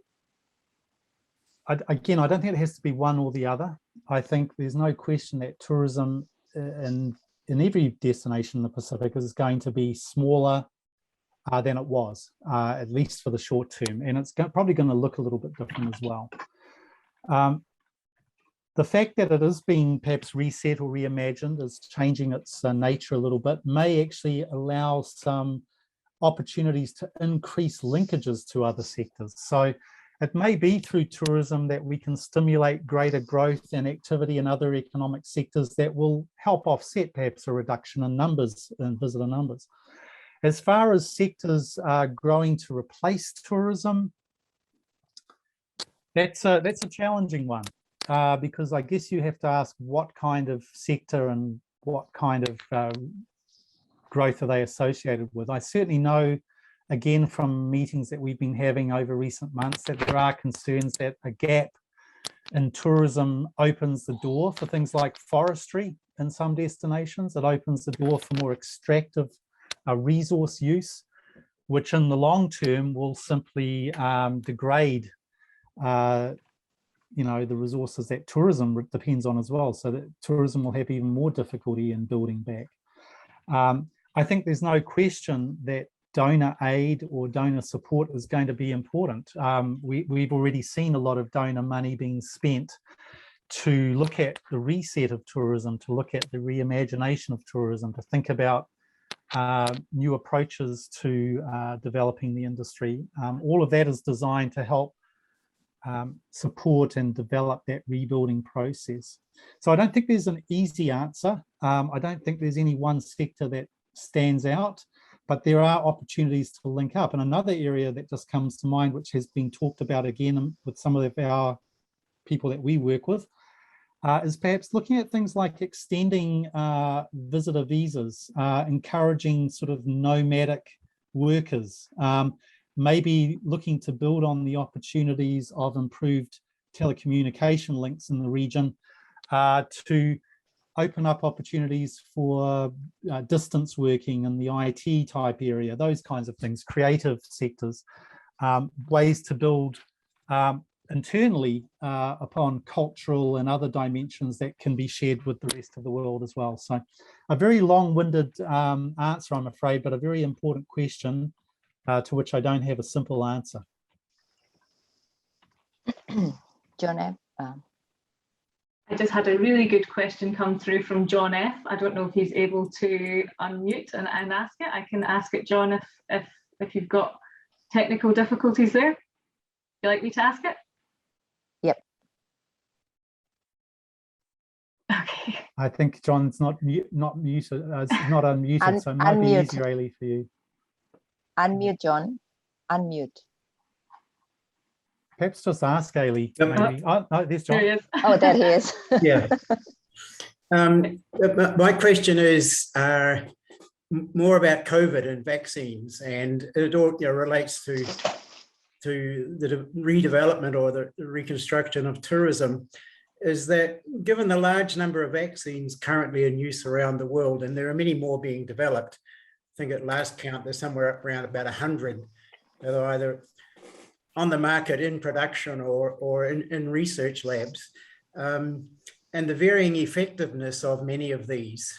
again, I don't think it has to be one or the other. I think there's no question that tourism in every destination in the Pacific is going to be smaller than it was, at least for the short term. And it's probably going to look a little bit different as well. The fact that it is being perhaps reset or reimagined, is changing its nature a little bit, may actually allow some opportunities to increase linkages to other sectors. So it may be through tourism that we can stimulate greater growth and activity in other economic sectors that will help offset perhaps a reduction in numbers, in visitor numbers. As far as sectors growing to replace tourism, that's a challenging one. Because I guess you have to ask what kind of sector and what kind of growth are they associated with. I certainly know, again, from meetings that we've been having over recent months, that there are concerns that a gap in tourism opens the door for things like forestry in some destinations. It opens the door for more extractive resource use, which in the long term will simply degrade the resources that tourism depends on as well, so that tourism will have even more difficulty in building back. I think there's no question that donor aid or donor support is going to be important. We've already seen a lot of donor money being spent to look at the reset of tourism, to look at the reimagination of tourism, to think about new approaches to developing the industry. All of that is designed to help support and develop that rebuilding process. So I don't think there's an easy answer. I don't think there's any one sector that stands out, but there are opportunities to link up. And another area that just comes to mind, which has been talked about again with some of our people that we work with, is perhaps looking at things like extending visitor visas, encouraging sort of nomadic workers, maybe looking to build on the opportunities of improved telecommunication links in the region to open up opportunities for distance working in the IT type area, those kinds of things, creative sectors, ways to build internally upon cultural and other dimensions that can be shared with the rest of the world as well. So a very long-winded answer, I'm afraid, but a very important question to which I don't have a simple answer. John F. I just had a really good question come through from John F. I don't know if he's able to unmute and ask it. I can ask it, John, if you've got technical difficulties there. Would you like me to ask it? Yep. Okay. I think John's not muted. It's not unmuted, so it might be easier, Ailey, for you. Unmute, John. Unmute. Perhaps just ask Ailey. Maybe. Oh, no, there's John. There he is. Oh, there he is. Yeah. My question is more about COVID and vaccines, and it all relates to the redevelopment or the reconstruction of tourism. Is that given the large number of vaccines currently in use around the world, and there are many more being developed, I think at last count there's somewhere around about 100 that are either on the market, in production, or in research labs, and the varying effectiveness of many of these.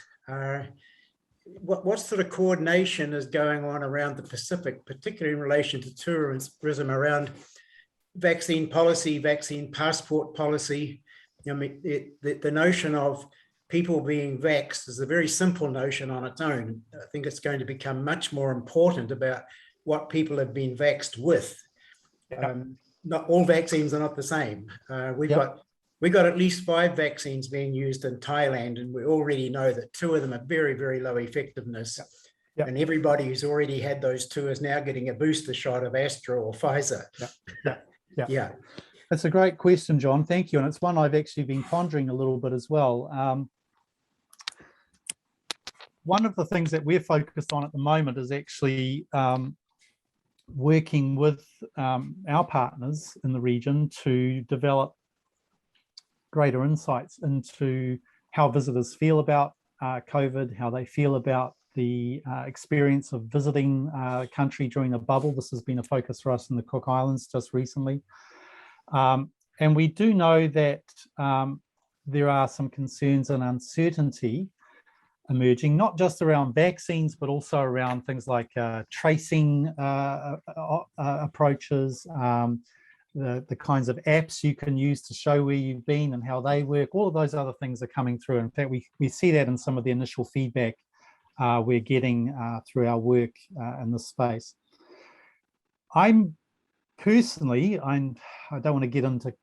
What sort of coordination is going on around the Pacific, particularly in relation to tourism, around vaccine policy, vaccine passport policy? I mean, the notion of people being vaxxed is a very simple notion on its own. I think it's going to become much more important about what people have been vaxxed with. Not all vaccines are not the same. We've got at least 5 vaccines being used in Thailand, and we already know that 2 of them are very, very low effectiveness. And everybody who's already had those 2 is now getting a booster shot of Astra or Pfizer. Yeah. That's a great question, John. Thank you. And it's one I've actually been pondering a little bit as well. One of the things that we're focused on at the moment is actually working with our partners in the region to develop greater insights into how visitors feel about COVID, how they feel about the experience of visiting a country during a bubble. This has been a focus for us in the Cook Islands just recently. And we do know that there are some concerns and uncertainty emerging, not just around vaccines, but also around things like tracing approaches, the kinds of apps you can use to show where you've been and how they work. All of those other things are coming through. In fact, we see that in some of the initial feedback we're getting through our work in this space. I'm personally, I don't want to get into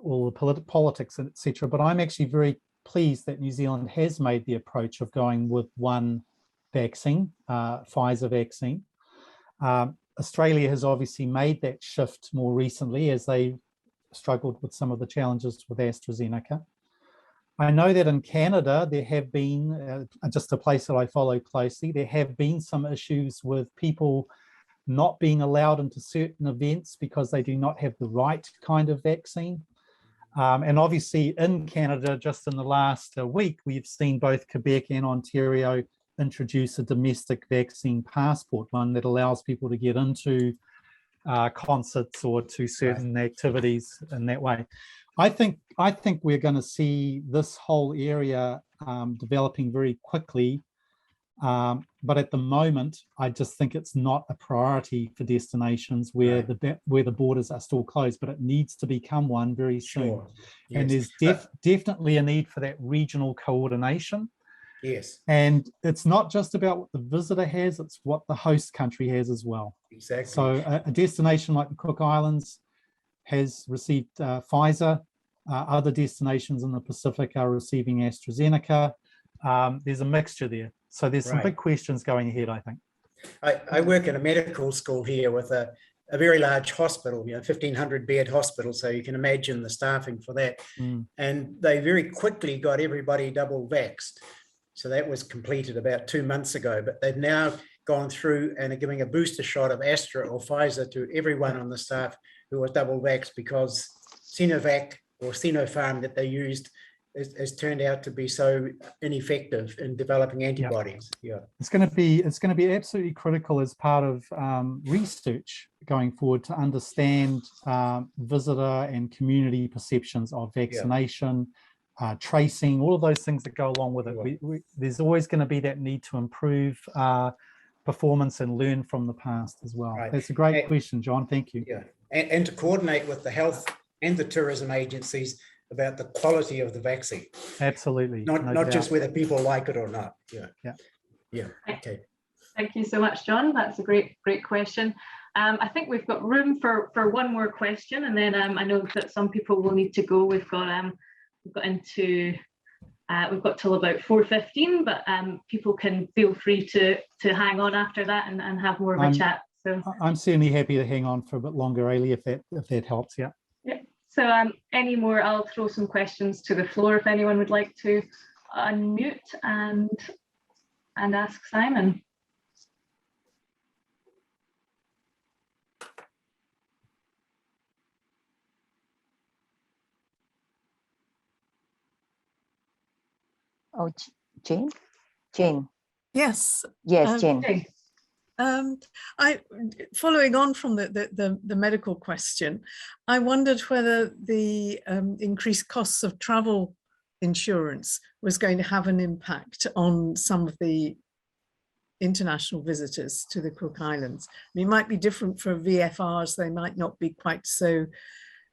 all the politics, etc., but I'm actually very pleased that New Zealand has made the approach of going with one vaccine, Pfizer vaccine. Australia has obviously made that shift more recently as they struggled with some of the challenges with AstraZeneca. I know that in Canada, there have been, just a place that I follow closely, there have been some issues with people not being allowed into certain events because they do not have the right kind of vaccine. And obviously in Canada, just in the last week, we've seen both Quebec and Ontario introduce a domestic vaccine passport, one that allows people to get into concerts or to certain activities in that way. I think we're going to see this whole area developing very quickly. But at the moment, I just think it's not a priority for destinations where the borders are still closed, but it needs to become one very soon. Sure. Yes. And there's definitely a need for that regional coordination. Yes. And it's not just about what the visitor has, it's what the host country has as well. Exactly. So a destination like the Cook Islands has received Pfizer. Other destinations in the Pacific are receiving AstraZeneca. There's a mixture there. So there's some big questions going ahead, I think. I work in a medical school here with a very large hospital, 1,500 bed hospital. So you can imagine the staffing for that. And they very quickly got everybody double vaxxed. So that was completed about 2 months ago, but they've now gone through and are giving a booster shot of Astra or Pfizer to everyone on the staff who was double vaxxed, because Sinovac or Sinopharm that they used has turned out to be so ineffective in developing antibodies. It's going to be absolutely critical as part of research going forward to understand visitor and community perceptions of vaccination, tracing, all of those things that go along with it. There's always going to be that need to improve performance and learn from the past as well. That's a great question, John. Thank you. And to coordinate with the health and the tourism agencies about the quality of the vaccine. Absolutely. Not just whether people like it or not. Okay. Thank you so much, John. That's a great question. I think we've got room for one more question, and then I know that some people will need to go. We've got till about 4:15, but people can feel free to hang on after that and have more of a chat. So I'm certainly happy to hang on for a bit longer, Ailey, if that helps. Yeah. So any more, I'll throw some questions to the floor if anyone would like to unmute and ask Simon. Oh, Jane? Yes. Yes, Jane. Okay. Following on from the medical question, I wondered whether the increased costs of travel insurance was going to have an impact on some of the international visitors to the Cook Islands. I mean, it might be different for VFRs, they might not be quite so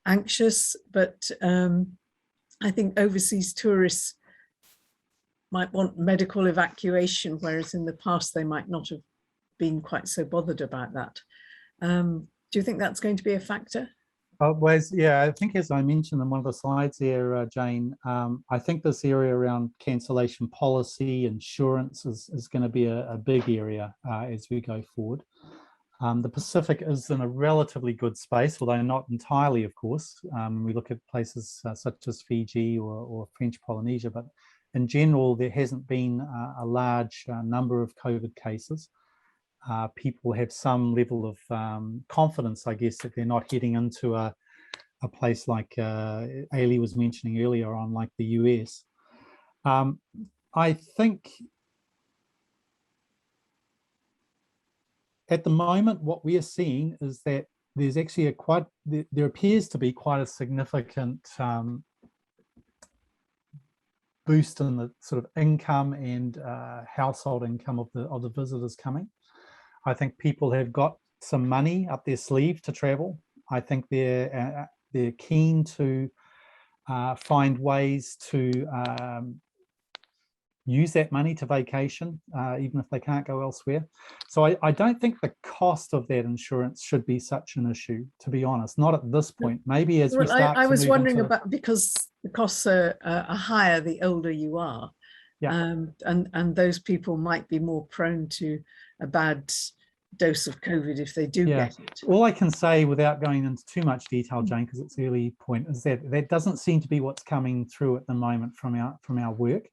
anxious, but I think overseas tourists might want medical evacuation, whereas in the past they might not have been quite so bothered about that. Do you think that's going to be a factor? Yeah, I think as I mentioned in one of the slides there, Jane, I think this area around cancellation policy, insurance is going to be a big area as we go forward. The Pacific is in a relatively good space, although not entirely, of course. We look at places such as Fiji or French Polynesia, but in general, there hasn't been a large number of COVID cases. People have some level of confidence, I guess, that they're not heading into a place like Ailey was mentioning earlier on, like the US. I think at the moment, what we are seeing is that there's actually there appears to be quite a significant boost in the sort of income and household income of the visitors coming. I think people have got some money up their sleeve to travel. I think they're keen to find ways to use that money to vacation, even if they can't go elsewhere. So I don't think the cost of that insurance should be such an issue, to be honest, not at this point. Maybe as we start I was wondering into, about, because the costs are higher the older you are. Yeah. And those people might be more prone to a bad dose of COVID if they do get it. All I can say without going into too much detail, Jane, because it's early point, is that doesn't seem to be what's coming through at the moment from our work.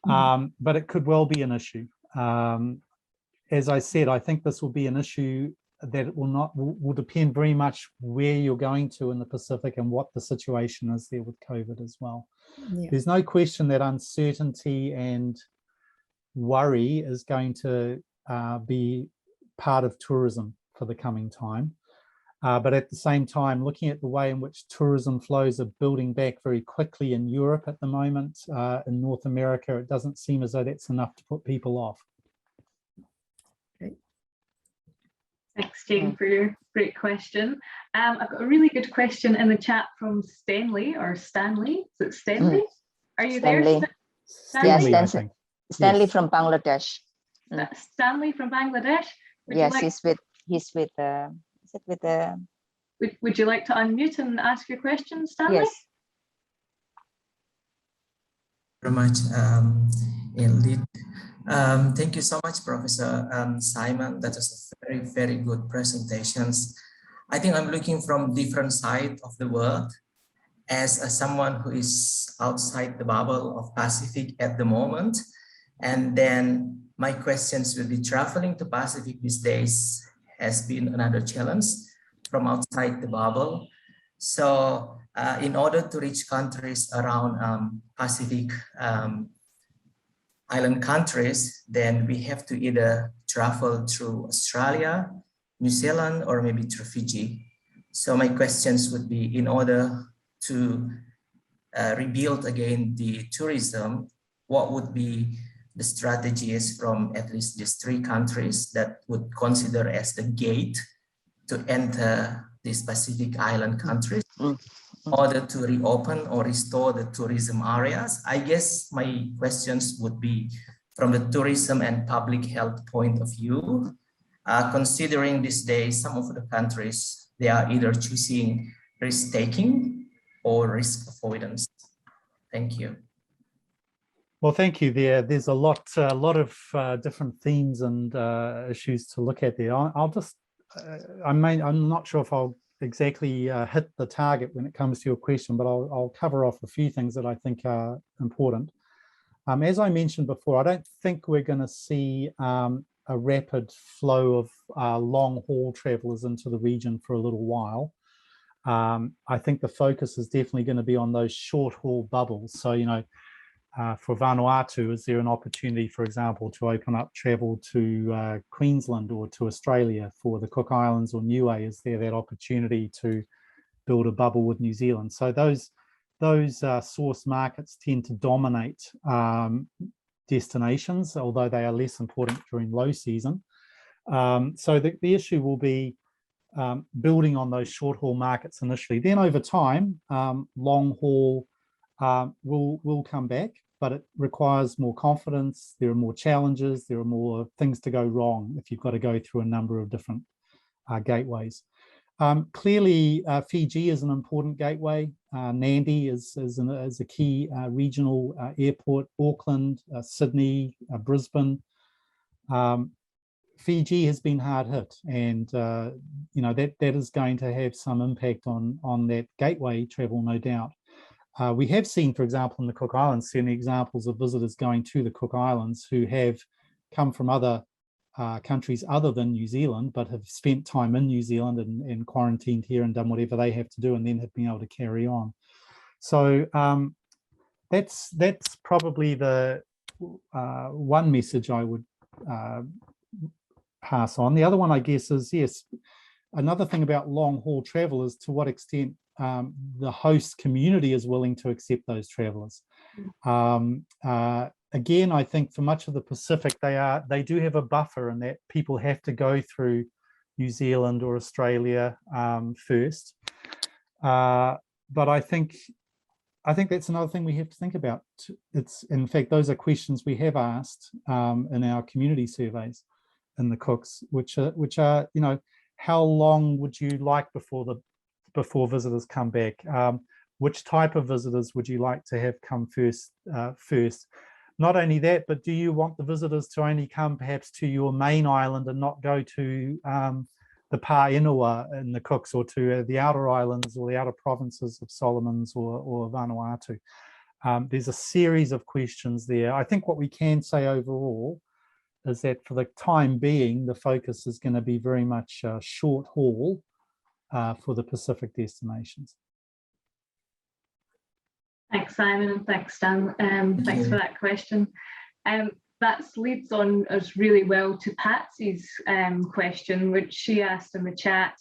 But it could well be an issue. As I said, I think this will be an issue that will depend very much where you're going to in the Pacific and what the situation is there with COVID as well. Yeah. There's no question that uncertainty and worry is going to be part of tourism for the coming time. But at the same time, looking at the way in which tourism flows are building back very quickly in Europe at the moment, in North America, it doesn't seem as though that's enough to put people off. Okay. Thanks, Jane, for your great question. I've got a really good question in the chat from Stanley, or Stanley. Is it Stanley? Are you Stanley. there? Stanley? Yes, Stanley yes. From Bangladesh. Stanley from Bangladesh? Yes, he's with Would you like to unmute and ask your question, Stanley? Yes. Very much, Elite. Thank you so much, Professor Simon. That was a very, very good presentations. I think I'm looking from different side of the world as someone who is outside the bubble of Pacific at the moment. And then my questions will be traveling to Pacific these days has been another challenge from outside the bubble. So in order to reach countries around Pacific island countries, then we have to either travel through Australia, New Zealand, or maybe through Fiji. So my questions would be, in order to rebuild again the tourism, what would be the strategies from at least these three countries that would consider as the gate to enter these Pacific island countries in order to reopen or restore the tourism areas? I guess my questions would be from the tourism and public health point of view, considering these days some of the countries, they are either choosing risk-taking or risk avoidance. Thank you. Well, thank you. There's a lot of different themes and issues to look at there. I'm not sure if I'll exactly hit the target when it comes to your question, but I'll cover off a few things that I think are important. As I mentioned before, I don't think we're going to see a rapid flow of long-haul travelers into the region for a little while. I think the focus is definitely going to be on those short-haul bubbles. So, you know, for Vanuatu, is there an opportunity, for example, to open up travel to Queensland or to Australia? For the Cook Islands or Niue, is there that opportunity to build a bubble with New Zealand? So those source markets tend to dominate destinations, although they are less important during low season. So the issue will be building on those short haul markets initially. Then over time, long haul will come back. but it requires more confidence. There are more challenges. There are more things to go wrong if you've got to go through a number of different gateways. Clearly, Fiji is an important gateway. Nandi is a key regional airport. Auckland, Sydney, Brisbane. Fiji has been hard hit, and you know, that is going to have some impact on that gateway travel, no doubt. We have seen, for example, in the Cook Islands, certainly examples of visitors going to the Cook Islands who have come from other countries other than New Zealand, but have spent time in New Zealand and quarantined here and done whatever they have to do, and then have been able to carry on. So that's probably the one message I would pass on. The other one, I guess, is yes, another thing about long haul travel is to what extent the host community is willing to accept those travelers. Again, I think for much of the Pacific, they do have a buffer in that people have to go through New Zealand or Australia first. But I think that's another thing we have to think about. It's, in fact, those are questions we have asked in our community surveys in the Cooks, which are, you know, how long would you like before visitors come back? Which type of visitors would you like to have come first? Not only that, but do you want the visitors to only come perhaps to your main island and not go to the Pāinua in the Cooks, or to the outer islands or the outer provinces of Solomons or Vanuatu? There's a series of questions there. I think what we can say overall is that for the time being, the focus is going to be very much short haul for the Pacific destinations. Thanks, Simon, and thanks, Dan. Thanks for that question. That leads on us really well to Patsy's question, which she asked in the chat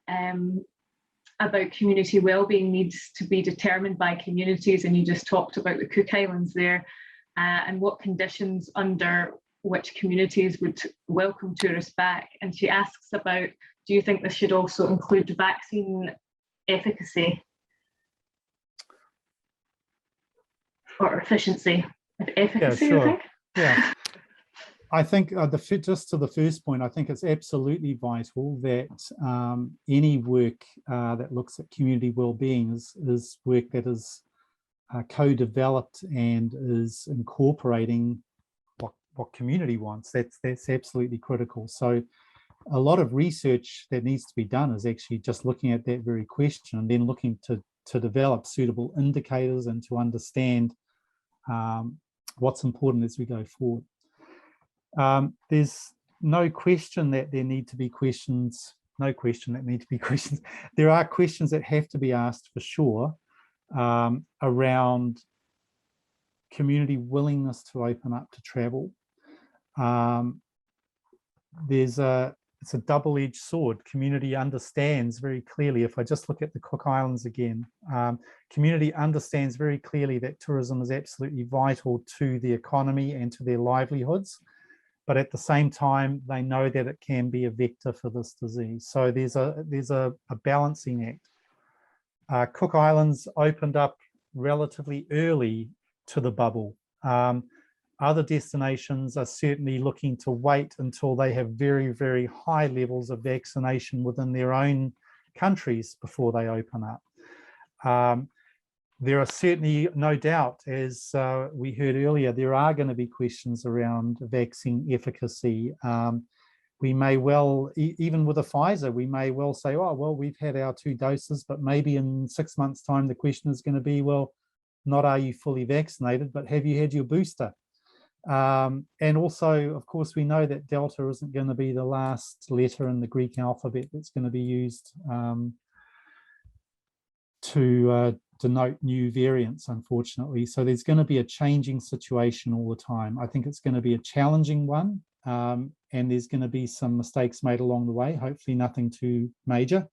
about community wellbeing needs to be determined by communities, and you just talked about the Cook Islands there, and what conditions under which communities would welcome tourists back. And she asks about, do you think this should also include vaccine efficacy or efficiency? Efficacy, yeah, sure. I think. Yeah, I think just to the first point, I think it's absolutely vital that any work that looks at community well-being is work that is co-developed and is incorporating what community wants. That's absolutely critical. So a lot of research that needs to be done is actually just looking at that very question, and then looking to develop suitable indicators and to understand what's important as we go forward. There's no question that there need to be questions. No question that need to be questions. There are questions that have to be asked for sure around community willingness to open up to travel. It's a double-edged sword. Community understands very clearly, if I just look at the Cook Islands again, community understands very clearly that tourism is absolutely vital to the economy and to their livelihoods, but at the same time, they know that it can be a vector for this disease. So there's a balancing act. Cook Islands opened up relatively early to the bubble. Other destinations are certainly looking to wait until they have very, very high levels of vaccination within their own countries before they open up. There are certainly, no doubt, as we heard earlier, there are going to be questions around vaccine efficacy. We may well, even with a Pfizer, we may well say, oh, well, we've had our 2 doses, but maybe in 6 months' time, the question is going to be, well, not are you fully vaccinated, but have you had your booster? And also, of course, we know that Delta isn't going to be the last letter in the Greek alphabet that's going to be used to denote new variants, unfortunately. So there's going to be a changing situation all the time. I think it's going to be a challenging one, and there's going to be some mistakes made along the way, hopefully nothing too major.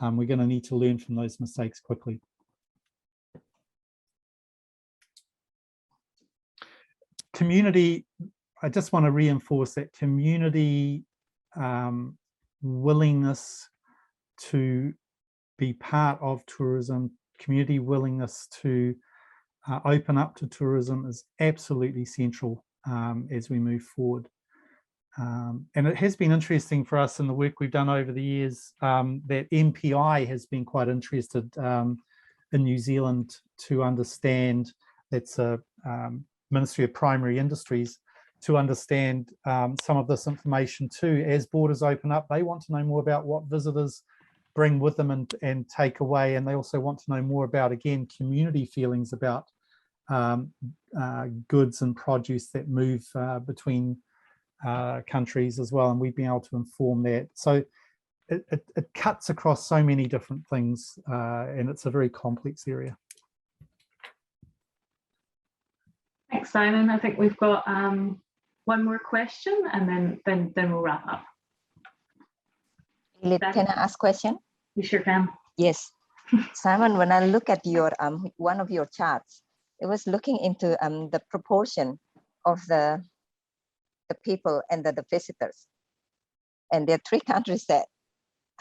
We're going to need to learn from those mistakes quickly. Community, I just want to reinforce that community willingness to be part of tourism, community willingness to open up to tourism is absolutely central as we move forward. And it has been interesting for us in the work we've done over the years that MPI has been quite interested in New Zealand to understand, that's a Ministry of Primary Industries, to understand some of this information too. As borders open up, they want to know more about what visitors bring with them and take away, and they also want to know more about, again, community feelings about goods and produce that move between countries as well, and we've been able to inform that. So it cuts across so many different things, and it's a very complex area. Thanks, Simon. I think we've got one more question, and then we'll wrap up. Can I ask a question? You sure can. Yes. Simon, when I look at your one of your charts, it was looking into the proportion of the people and the visitors. And there are 3 countries that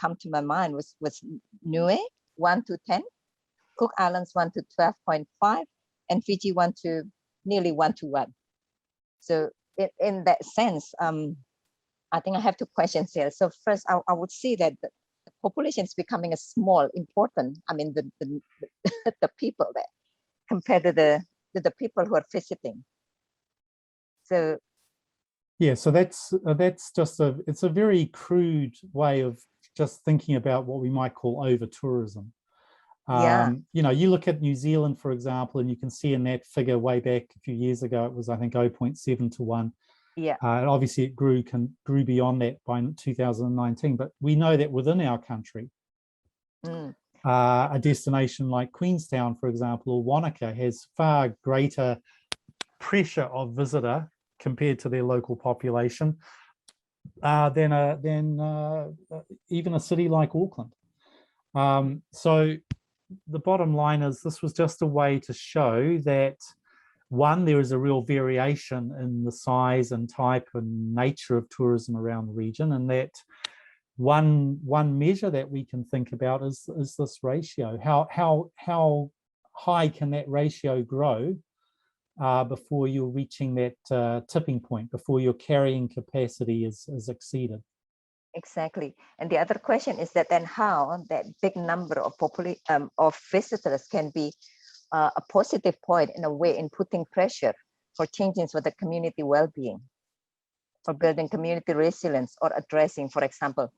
come to my mind was Niue, 1 to 10, Cook Islands 1 to 12.5, and Fiji 1 to nearly 1 to 1. So in that sense, I think I have 2 questions here. So first, I would see that the population is becoming a small, important. I mean, the people there compared to the people who are visiting. So yeah, so that's just it's a very crude way of just thinking about what we might call over tourism. Yeah. You know, you look at New Zealand, for example, and you can see in that figure way back a few years ago, it was, I think, 0.7 to 1. Yeah. And obviously it grew beyond that by 2019, but we know that within our country, a destination like Queenstown, for example, or Wanaka has far greater pressure of visitor compared to their local population than even a city like Auckland. So the bottom line is, this was just a way to show that, one, there is a real variation in the size and type and nature of tourism around the region, and that one measure that we can think about is this ratio. How high can that ratio grow before you're reaching that tipping point, before your carrying capacity is exceeded? Exactly. And the other question is that then how that big number of visitors can be a positive point in a way in putting pressure for changing for the community well-being, for building community resilience, or addressing, for example,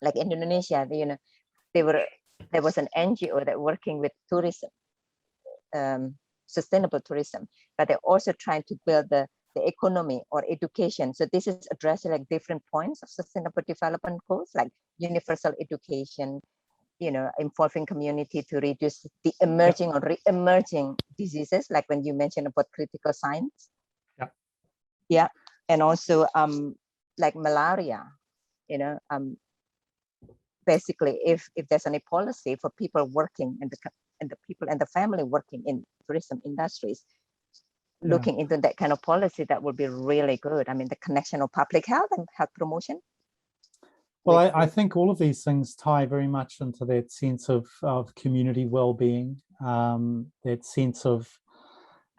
like in Indonesia, you know, there was an NGO that working with tourism, sustainable tourism, but they're also trying to build the economy or education. So this is addressing like different points of sustainable development goals, like universal education, you know, involving community to reduce the emerging or re-emerging diseases, like when you mentioned about critical science. Yeah. Yeah. And also like malaria, you know, basically if there's any policy for people working and the people and the family working in tourism industries, looking into that kind of policy, that would be really good. I mean, the connection of public health and health promotion. Well, I think all of these things tie very much into that sense of community well-being, that sense of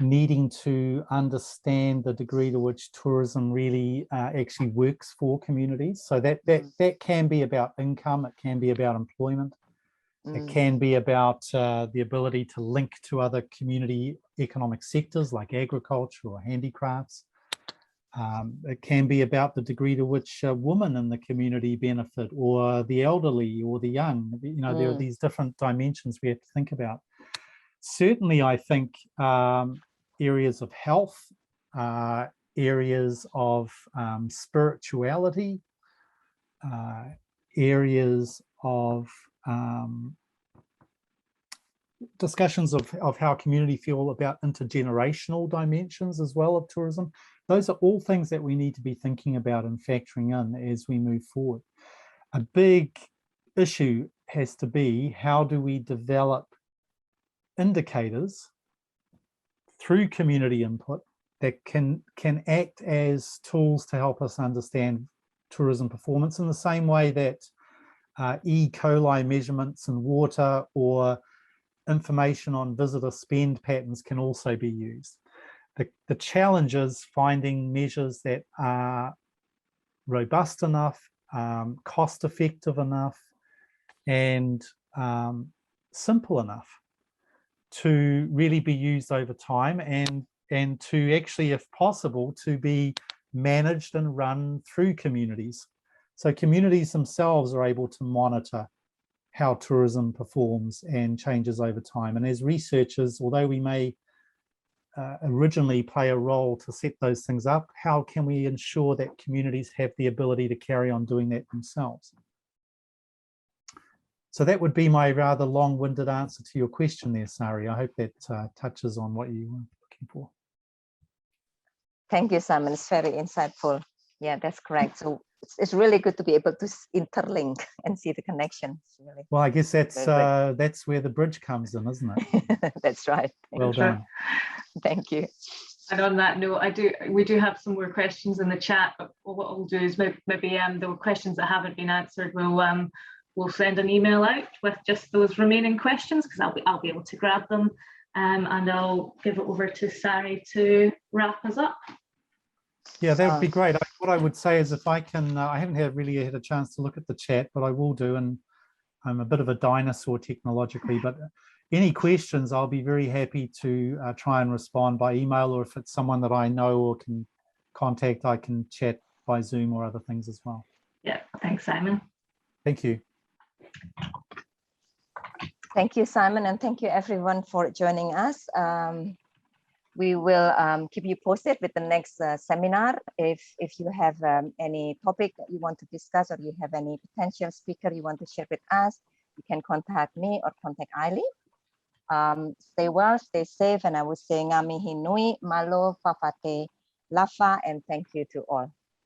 needing to understand the degree to which tourism really actually works for communities. So that can be about income, it can be about employment, it can be about the ability to link to other community economic sectors like agriculture or handicrafts. It can be about the degree to which women in the community benefit, or the elderly or the young. You know, there are these different dimensions we have to think about. Certainly, I think areas of health, areas of spirituality, areas of discussions of how community feel about intergenerational dimensions as well of tourism. Those are all things that we need to be thinking about and factoring in as we move forward. A big issue has to be, how do we develop indicators through community input that can act as tools to help us understand tourism performance, in the same way that E. coli measurements in water or information on visitor spend patterns can also be used. The challenge is finding measures that are robust enough, cost effective enough, and simple enough to really be used over time, and to actually, if possible, to be managed and run through communities. So communities themselves are able to monitor how tourism performs and changes over time. And as researchers, although we may originally play a role to set those things up, how can we ensure that communities have the ability to carry on doing that themselves? So that would be my rather long-winded answer to your question there, Sari. I hope that touches on what you were looking for. Thank you, Simon. It's very insightful. Yeah, that's correct. So it's really good to be able to interlink and see the connections. Really. Well, I guess that's where the bridge comes in, isn't it? That's right. Well done. Thank you. And on that note, we do have some more questions in the chat, but what we'll do is maybe the questions that haven't been answered, we'll send an email out with just those remaining questions, because I'll be able to grab them, and I'll give it over to Sari to wrap us up. Yeah, that would be great. What I would say is, if I can, I haven't really had a chance to look at the chat, but I will do, and I'm a bit of a dinosaur technologically, but any questions, I'll be very happy to try and respond by email, or if it's someone that I know or can contact, I can chat by Zoom or other things as well. Yeah, thanks, Simon. Thank you. Thank you, Simon, and thank you everyone for joining us. We will keep you posted with the next seminar. If you have any topic that you want to discuss, or you have any potential speaker you want to share with us, you can contact me or contact Ailey. Stay well, stay safe, and I would say ngami hinui, malo, fafate, lafa, and thank you to all.